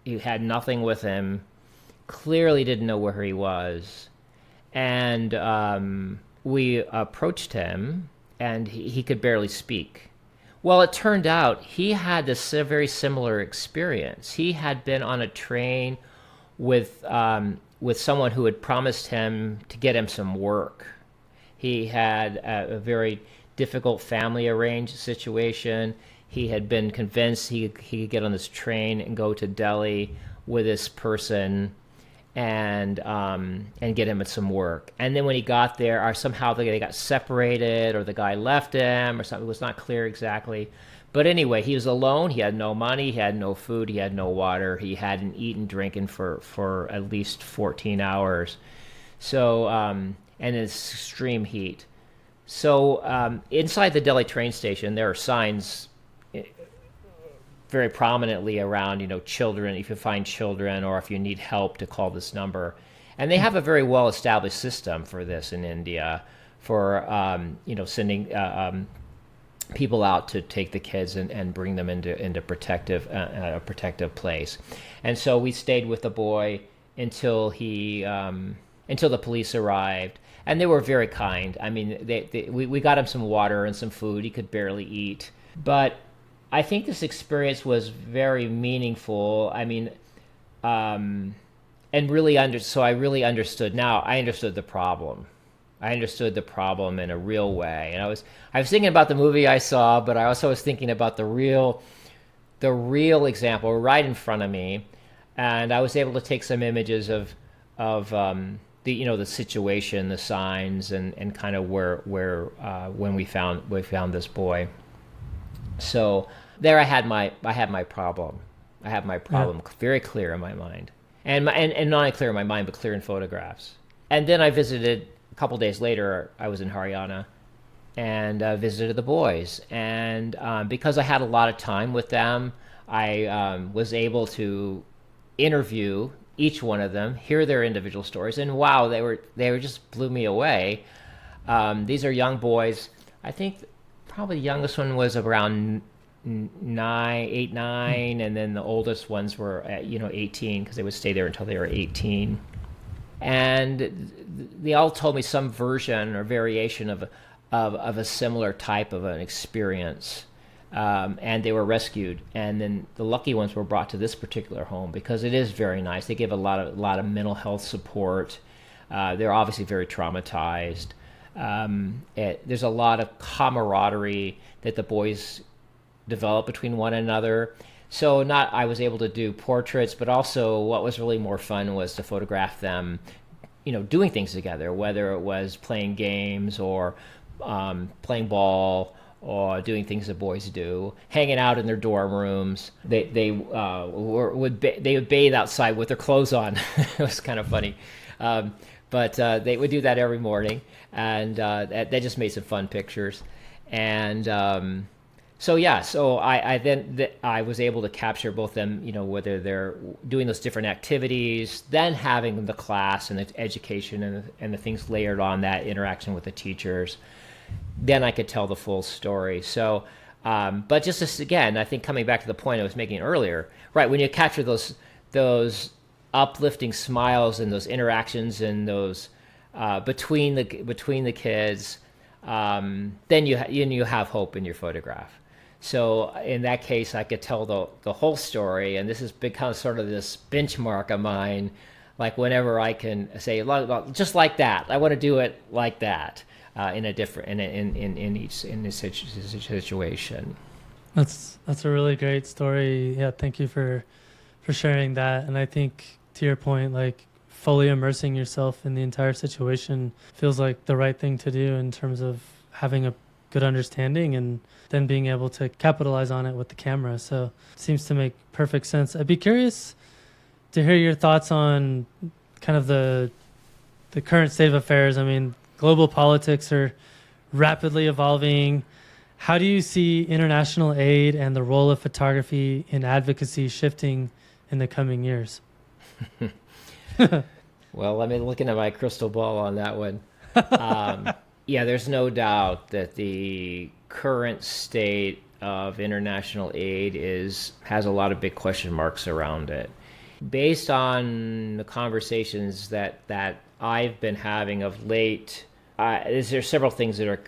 Speaker 1: he had nothing with him, clearly didn't know where he was. And we approached him, and he could barely speak. Well, it turned out he had this very similar experience. He had been on a train with someone who had promised him to get him some work. He had a very difficult family arranged situation. He had been convinced he could get on this train and go to Delhi with this person and get him some work. And then when he got there, or somehow they got separated, or the guy left him, or something. It was not clear exactly. But anyway, he was alone. He had no money. He had no food. He had no water. He hadn't eaten, drinking for at least 14 hours. So, and it's extreme heat. So inside the Delhi train station, there are signs very prominently around, children, if you find children, or if you need help, to call this number. And they have a very well-established system for this in India, for, sending people out to take the kids and bring them into a protective place. And so we stayed with the boy until the police arrived. And they were very kind. I mean, we got him some water and some food. He could barely eat. But I think this experience was very meaningful. I mean, and really so I really understood. Now I understood the problem. I understood the problem in a real way. And I was thinking about the movie I saw, but I also was thinking about the real example right in front of me. And I was able to take some images of the situation, the signs, and kind of where when we found this boy. So there I had my problem. I had my
Speaker 2: Yeah.
Speaker 1: problem very clear in my mind, and not only clear in my mind, but clear in photographs. And then I visited a couple days later. I was in Haryana and visited the boys, and because I had a lot of time with them, I was able to interview each one of them, hear their individual stories, and wow, they were just blew me away. These are young boys. I think probably the youngest one was around eight, nine, and then the oldest ones were at, 18 because they would stay there until they were 18. And they all told me some version or variation of a similar type of an experience. And they were rescued, and then the lucky ones were brought to this particular home because it is very nice. They give a lot of mental health support. They're obviously very traumatized. There's a lot of camaraderie that the boys develop between one another. So not I was able to do portraits, but also what was really more fun was to photograph them, doing things together, whether it was playing games or playing ball or doing things that boys do, hanging out in their dorm rooms. They would bathe outside with their clothes on. It was kind of funny. But they would do that every morning, and that just made some fun pictures. And so I was able to capture both them, whether they're doing those different activities, then having the class and the education and the things layered on that interaction with the teachers. Then I could tell the full story. So, but again, I think coming back to the point I was making earlier, right? When you capture those uplifting smiles and those interactions and those between the kids, then you have hope in your photograph. So in that case, I could tell the whole story, and this has become sort of this benchmark of mine. Like whenever I can say, just like that, I want to do it like that. In each situation.
Speaker 2: That's a really great story. Yeah, thank you for sharing that. And I think to your point, like fully immersing yourself in the entire situation feels like the right thing to do in terms of having a good understanding and then being able to capitalize on it with the camera. So it seems to make perfect sense. I'd be curious to hear your thoughts on kind of the current state of affairs. I mean, global politics are rapidly evolving. How do you see international aid and the role of photography in advocacy shifting in the coming years?
Speaker 1: Well, let me look into my crystal ball on that one. Yeah, there's no doubt that the current state of international aid has a lot of big question marks around it. Based on the conversations that I've been having of late, there's several things that are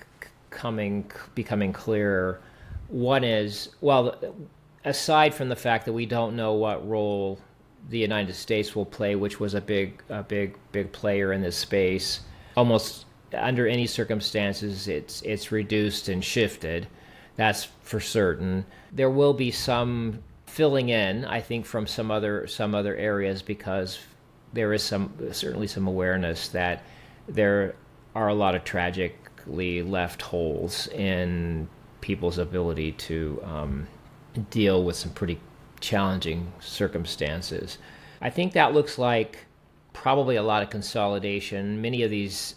Speaker 1: becoming clearer. One is, well, aside from the fact that we don't know what role the United States will play, which was a big player in this space, almost under any circumstances, it's reduced and shifted. That's for certain. There will be some filling in, I think, from some other areas because there is certainly some awareness that there are a lot of tragically left holes in people's ability to deal with some pretty challenging circumstances. I think that looks like probably a lot of consolidation. Many of these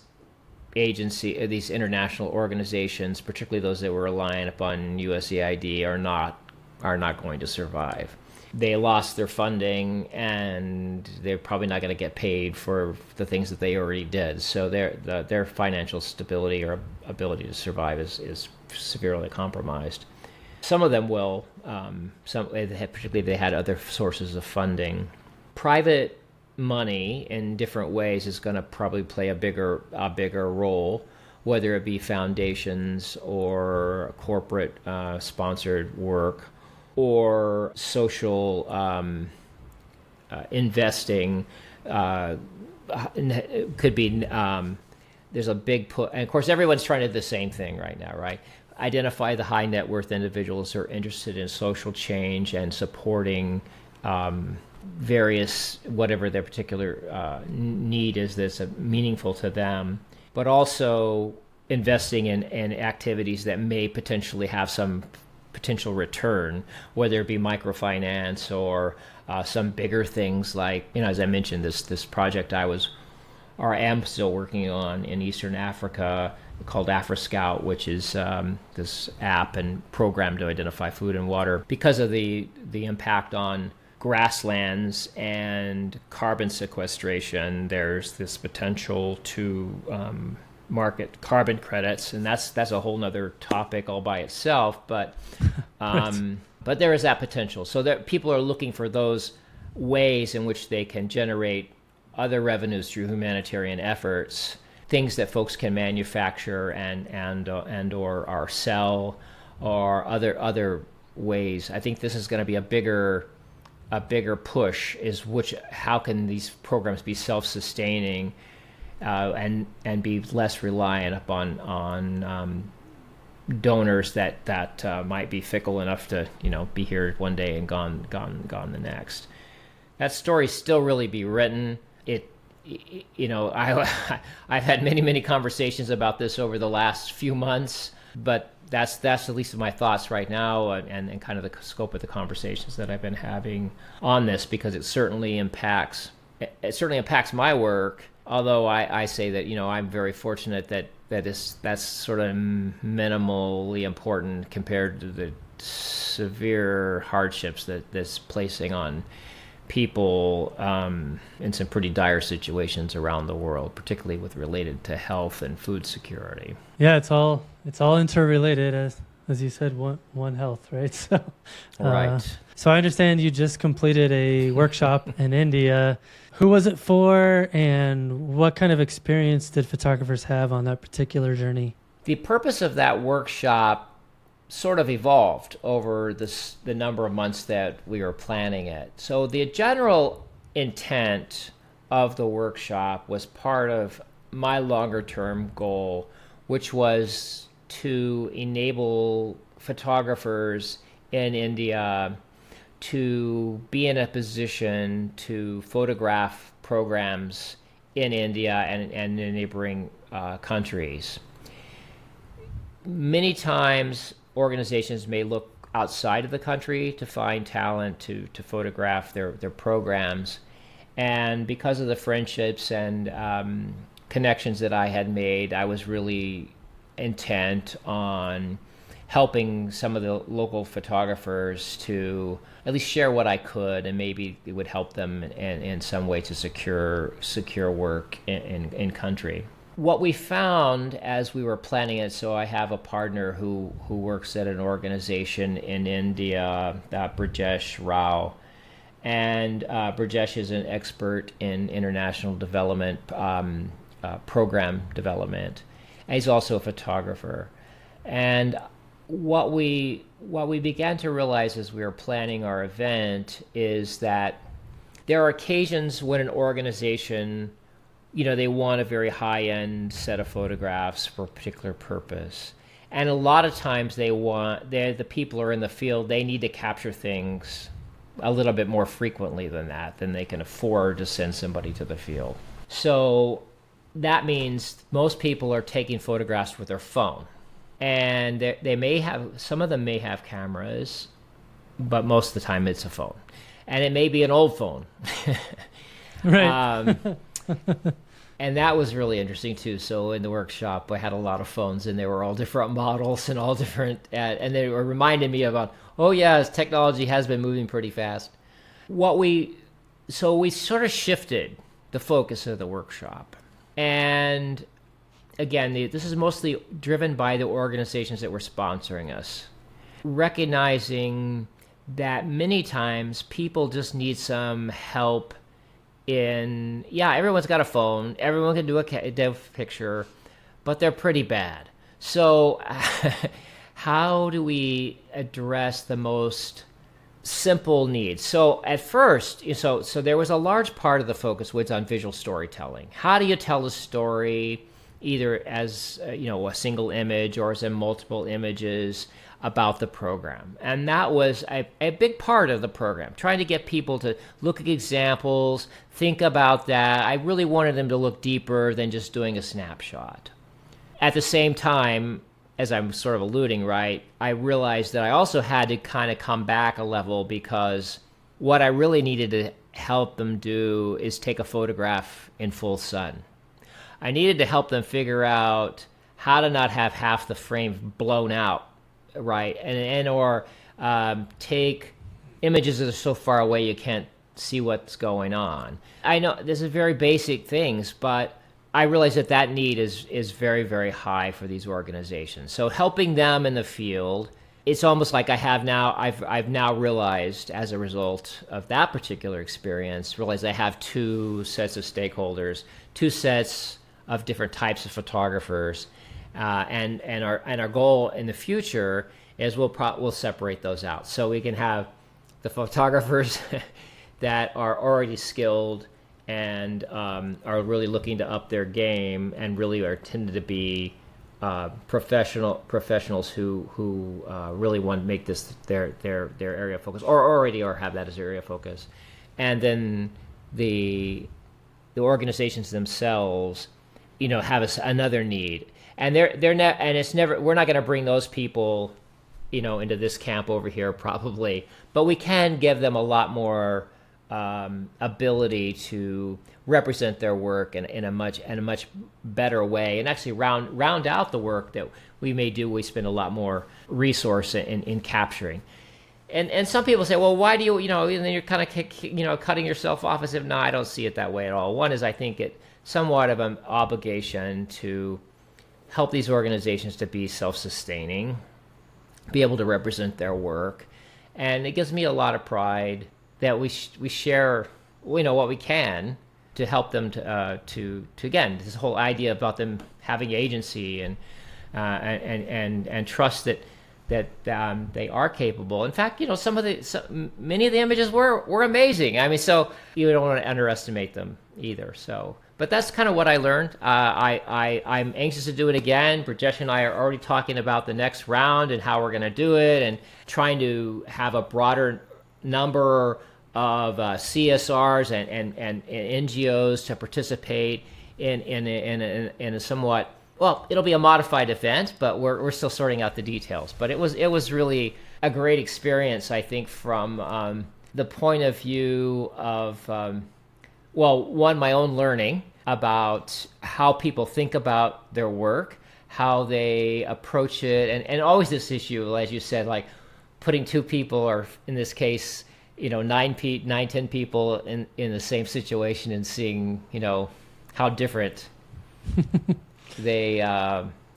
Speaker 1: these international organizations, particularly those that were relying upon USAID, are not going to survive. They lost their funding, and they're probably not going to get paid for the things that they already did. So their financial stability or ability to survive is severely compromised. Some of them will, particularly if they had other sources of funding. Private money in different ways is going to probably play a bigger role, whether it be foundations or corporate sponsored work, or social investing. Could be there's a big put, and of course everyone's trying to do the same thing right now, right? Identify the high net worth individuals who are interested in social change and supporting various, whatever their particular need is that's meaningful to them, but also investing in activities that may potentially have some potential return, whether it be microfinance or some bigger things like, as I mentioned, this project I am still working on in Eastern Africa called AfriScout, which is this app and program to identify food and water. Because of the impact on grasslands and carbon sequestration, there's this potential to market carbon credits, and that's a whole nother topic all by itself. But but there is that potential. So that people are looking for those ways in which they can generate other revenues through humanitarian efforts, things that folks can manufacture and or sell, or other ways. I think this is going to be a bigger push, is how can these programs be self-sustaining and be less reliant upon donors that might be fickle enough to be here one day and gone the next. That story still really be written. I've had many conversations about this over the last few months, but that's the least of my thoughts right now, and kind of the scope of the conversations that I've been having on this, because it certainly impacts my work. Although I say that I'm very fortunate that that's sort of minimally important compared to the severe hardships that this placing on people in some pretty dire situations around the world, particularly related to health and food security.
Speaker 2: Yeah, it's all interrelated, as you said, one health, right? So,
Speaker 1: right.
Speaker 2: So I understand you just completed a workshop in India. Who was it for, and what kind of experience did photographers have on that particular journey?
Speaker 1: The purpose of that workshop sort of evolved over the number of months that we were planning it. So the general intent of the workshop was part of my longer term goal, which was to enable photographers in India to be in a position to photograph programs in India and in neighboring countries. Many times organizations may look outside of the country to find talent to photograph their programs. And because of the friendships and connections that I had made, I was really intent on helping some of the local photographers to at least share what I could, and maybe it would help them in some way to secure work in country. What we found as we were planning it, so I have a partner who works at an organization in India, Brajesh Rao, and Brajesh is an expert in international development, program development, and he's also a photographer. And what we began to realize as we were planning our event is that there are occasions when an organization, they want a very high-end set of photographs for a particular purpose. And a lot of times the people are in the field, they need to capture things a little bit more frequently than they can afford to send somebody to the field. So that means most people are taking photographs with their phone. And some of them may have cameras, but most of the time it's a phone. And it may be an old phone.
Speaker 2: Right.
Speaker 1: And that was really interesting too. So in the workshop, I had a lot of phones, and they were all different models and all different, and they were reminding me about, technology has been moving pretty fast. So we sort of shifted the focus of the workshop. And again, this is mostly driven by the organizations that were sponsoring us, recognizing that many times people just need some help everyone's got a phone, everyone can do a dev picture, but they're pretty bad. So how do we address the most simple needs? So at first, so there was a large part of the focus was on visual storytelling. How do you tell a story either as a single image or as in multiple images about the program? And that was a big part of the program, trying to get people to look at examples, think about that. I really wanted them to look deeper than just doing a snapshot. At the same time, as I'm sort of alluding, right, I realized that I also had to kind of come back a level, because what I really needed to help them do is take a photograph in full sun. I needed to help them figure out how to not have half the frame blown out, right, or take images that are so far away you can't see what's going on. I know this is very basic things, but I realize that need is very, very high for these organizations. So helping them in the field, it's almost like I've now realized, as a result of that particular experience, I have two sets of stakeholders, two sets of different types of photographers, and our goal in the future is we'll separate those out, so we can have the photographers that are already skilled and are really looking to up their game, and really are tended to be professionals who really want to make this their area of focus, or already have that as their area of focus. And then the organizations themselves, have another need, and they're not, and it's never, we're not going to bring those people into this camp over here probably, but we can give them a lot more ability to represent their work in a much better way, and actually round out the work that we may do. We spend a lot more resource in capturing. And some people say, well, why do you, and then you're kind of cutting yourself off, as if, no, I don't see it that way at all. One is, I think it somewhat of an obligation to help these organizations to be self-sustaining, be able to represent their work. And it gives me a lot of pride that we share, what we can to help them to again, this whole idea about them having agency and trust that they are capable. In fact, many of the images were amazing. I mean, so you don't want to underestimate them either. So, but that's kind of what I learned. I'm anxious to do it again. Brajesh and I are already talking about the next round and how we're going to do it, and trying to have a broader number of CSRs and NGOs to participate in a somewhat, well, it'll be a modified event, but we're still sorting out the details. But it was really a great experience, I think, from the point of view of, one, my own learning about how people think about their work, how they approach it, and always this issue, as you said, like putting two people, or in this case, 10 people in the same situation, and seeing, how different they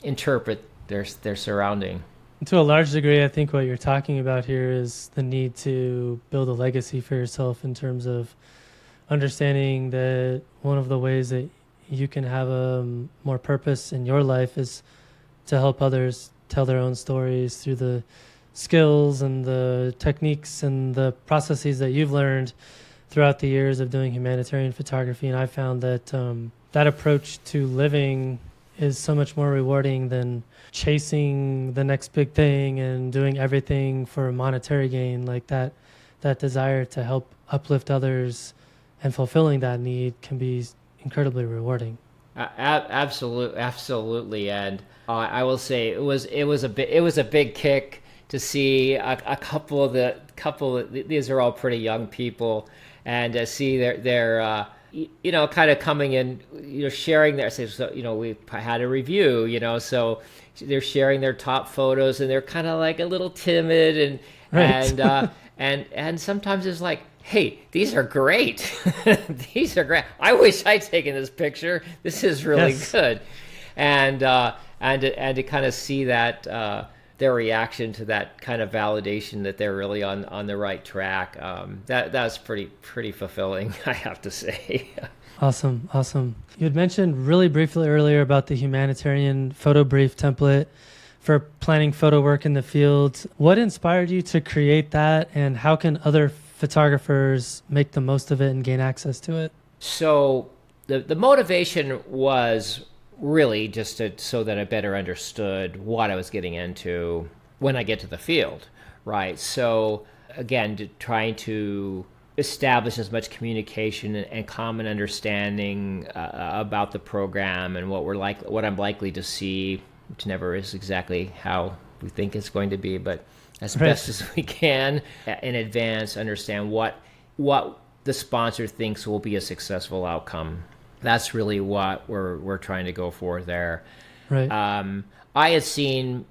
Speaker 1: interpret their surrounding.
Speaker 2: To a large degree, I think what you're talking about here is the need to build a legacy for yourself, in terms of understanding that one of the ways that you can have a more purpose in your life is to help others tell their own stories through the skills and the techniques and the processes that you've learned throughout the years of doing humanitarian photography. And I found that that approach to living is so much more rewarding than chasing the next big thing and doing everything for monetary gain. Like that desire to help uplift others and fulfilling that need can be incredibly rewarding.
Speaker 1: Absolutely. And I will say it was a big kick to see a couple of these are all pretty young people, and to see their kind of coming in, sharing their, so, we had a review, so they're sharing their top photos, and they're kind of like a little timid, and right. and sometimes it's like, hey, these are great. These are great. I wish I'd taken this picture. This is really good. And to kind of see that their reaction to that kind of validation that they're really on the right track, that's pretty fulfilling, I have to say.
Speaker 2: Awesome. You had mentioned really briefly earlier about the humanitarian photo brief template for planning photo work in the field. What inspired you to create that, and how can other photographers make the most of it and gain access to it?
Speaker 1: So the motivation was really just so that I better understood what I was getting into when I get to the field, right? So again, trying to establish as much communication and common understanding about the program, and what I'm likely to see which never is exactly how we think it's going to be, but as
Speaker 2: Right.
Speaker 1: best as we can in advance, understand what the sponsor thinks will be a successful outcome. That's really what we're trying to go for there.
Speaker 2: Right.
Speaker 1: I had seen,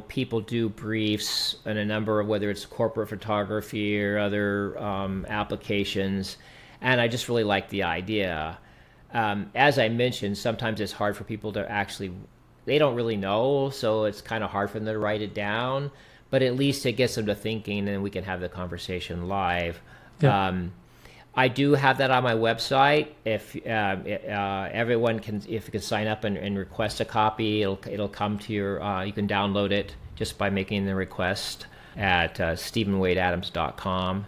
Speaker 1: people do briefs in a number of, whether it's corporate photography or other applications, and I just really like the idea. As I mentioned, sometimes it's hard for people to actually, they don't really know, so it's kind of hard for them to write it down, but at least it gets them to thinking, and then we can have the conversation live.
Speaker 2: Yeah.
Speaker 1: I do have that on my website. If everyone can, if you can sign up and request a copy, it'll come to your. You can download it just by making the request at StephenWadeAdams.com.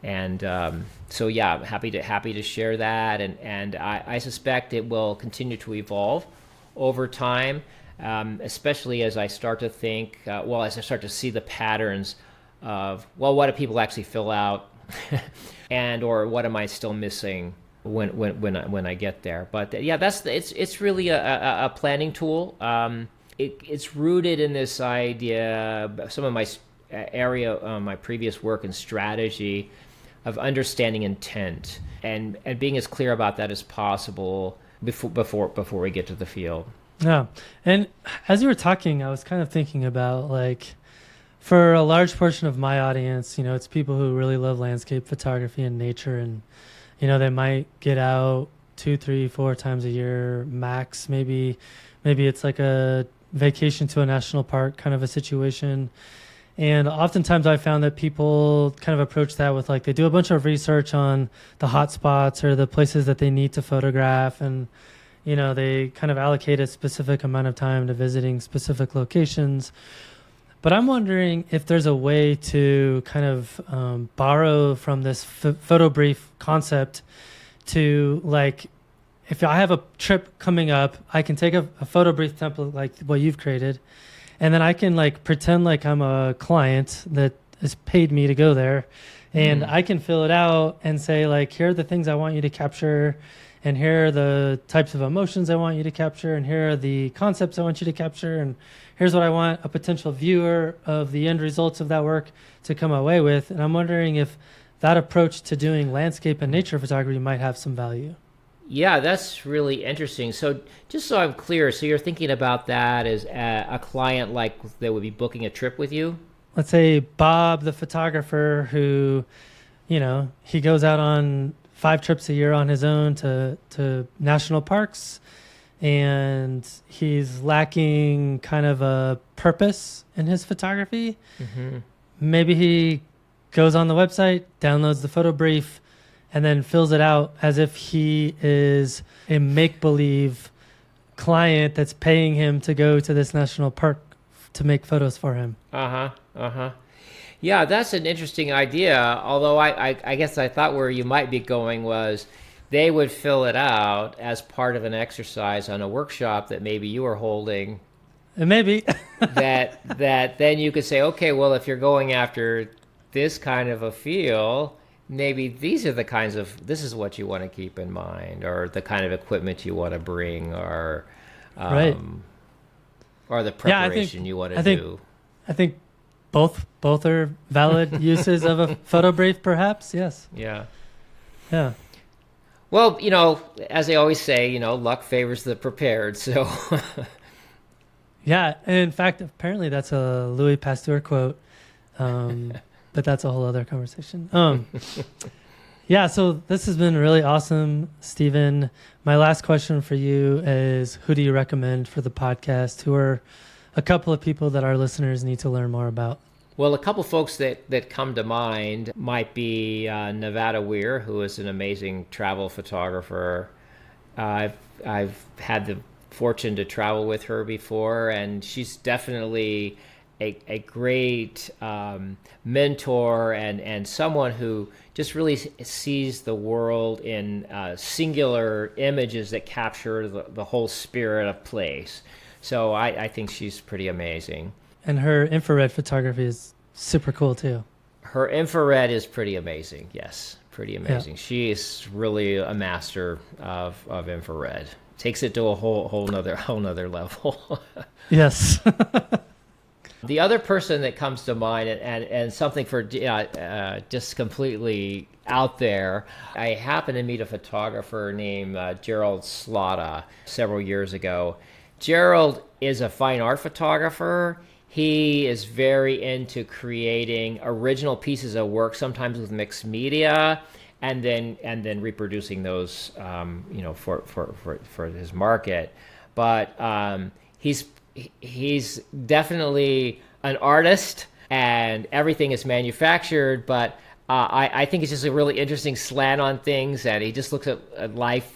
Speaker 1: And so yeah, happy to share that, and I suspect it will continue to evolve over time, especially as I start to think, as I start to see the patterns of, what do people actually fill out, and or what am I still missing when I get there. But yeah, it's really a planning tool. It's rooted in this idea, some of my my previous work and strategy of understanding intent and being as clear about that as possible before we get to the field.
Speaker 2: Yeah. And as you were talking, I was kind of thinking about, like, for a large portion of my audience, it's people who really love landscape photography and nature, and they might get out 2, 3, 4 times a year max. Maybe it's like a vacation to a national park kind of a situation. And oftentimes I found that people kind of approach that with, like, they do a bunch of research on the hot spots or the places that they need to photograph, and they kind of allocate a specific amount of time to visiting specific locations. But I'm wondering if there's a way to kind of borrow from this photo brief concept to, like, if I have a trip coming up, I can take a photo brief template like what you've created, and then I can, like, pretend like I'm a client that has paid me to go there, and I can fill it out and say, like, here are the things I want you to capture, and here are the types of emotions I want you to capture, and here are the concepts I want you to capture, and here's what I want a potential viewer of the end results of that work to come away with. And I'm wondering if that approach to doing landscape and nature photography might have some value.
Speaker 1: Yeah, that's really interesting. So just so I'm clear, so you're thinking about that as a client, like, that would be booking a trip with you?
Speaker 2: Let's say Bob, the photographer, who, he goes out on 5 trips a year on his own to national parks, and he's lacking kind of a purpose in his photography. Mm-hmm. Maybe he goes on the website, downloads the photo brief, and then fills it out as if he is a make-believe client that's paying him to go to this national park to make photos for him.
Speaker 1: Yeah, that's an interesting idea. Although I guess I thought where you might be going was they would fill it out as part of an exercise on a workshop that maybe you were holding.
Speaker 2: And maybe
Speaker 1: that then you could say, okay, well, if you're going after this kind of a feel, maybe this is what you want to keep in mind, or the kind of equipment you want to bring, or
Speaker 2: right,
Speaker 1: or the preparation you want to do.
Speaker 2: I think both are valid uses of a photo brief, perhaps. Yes.
Speaker 1: Yeah.
Speaker 2: Well,
Speaker 1: as they always say, luck favors the prepared. So.
Speaker 2: Yeah, and in fact, apparently that's a Louis Pasteur quote. But that's a whole other conversation. Yeah, so this has been really awesome, Stephen. My last question for you is, who do you recommend for the podcast? Who are a couple of people that our listeners need to learn more about?
Speaker 1: Well, a couple folks that come to mind might be Nevada Weir, who is an amazing travel photographer. I've had the fortune to travel with her before, and she's definitely a great mentor and someone who just really sees the world in singular images that capture the whole spirit of place. So I think she's pretty amazing.
Speaker 2: And her infrared photography is super cool too.
Speaker 1: Her infrared is pretty amazing. Yes, pretty amazing.
Speaker 2: Yeah.
Speaker 1: She is really a master of infrared takes it to a whole nother level.
Speaker 2: Yes.
Speaker 1: The other person that comes to mind, and something for just completely out there, I happened to meet a photographer named Gerald Slotta several years ago. Gerald is a fine art photographer. He is very into creating original pieces of work, sometimes with mixed media, and then reproducing those, for his market. But he's definitely an artist, and everything is manufactured. But I think it's just a really interesting slant on things, and he just looks at life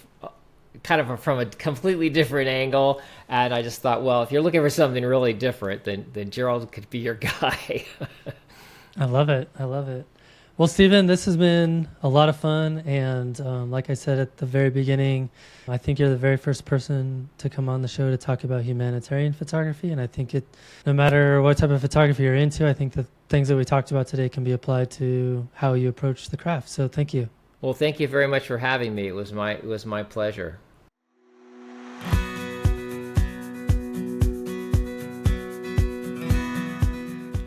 Speaker 1: kind of from a completely different angle. And I just thought, well, if you're looking for something really different, then Gerald could be your guy.
Speaker 2: I love it. Well, Stephen, this has been a lot of fun. And like I said at the very beginning, I think you're the very first person to come on the show to talk about humanitarian photography. And I think no matter what type of photography you're into, I think the things that we talked about today can be applied to how you approach the craft. So thank you.
Speaker 1: Well, thank you very much for having me. It was my pleasure.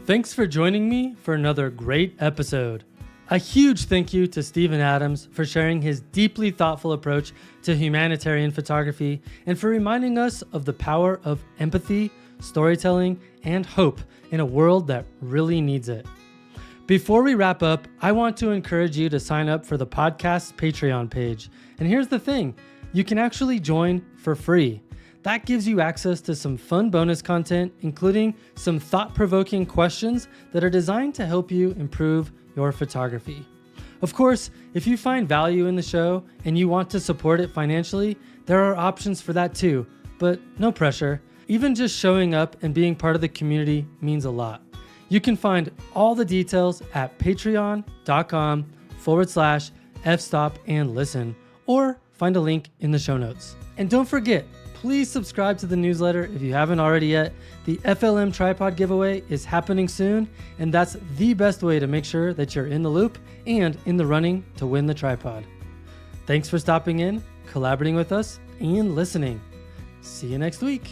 Speaker 2: Thanks for joining me for another great episode. A huge thank you to Stephen Adams for sharing his deeply thoughtful approach to humanitarian photography and for reminding us of the power of empathy, storytelling, and hope in a world that really needs it. Before we wrap up, I want to encourage you to sign up for the podcast's Patreon page. And here's the thing, you can actually join for free. That gives you access to some fun bonus content, including some thought-provoking questions that are designed to help you improve your photography. Of course, if you find value in the show and you want to support it financially, there are options for that too, but no pressure. Even just showing up and being part of the community means a lot. You can find all the details at patreon.com/fstopandlisten or find a link in the show notes. And don't forget, please subscribe to the newsletter if you haven't already yet. The FLM tripod giveaway is happening soon, and that's the best way to make sure that you're in the loop and in the running to win the tripod. Thanks for stopping in, collaborating with us, and listening. See you next week.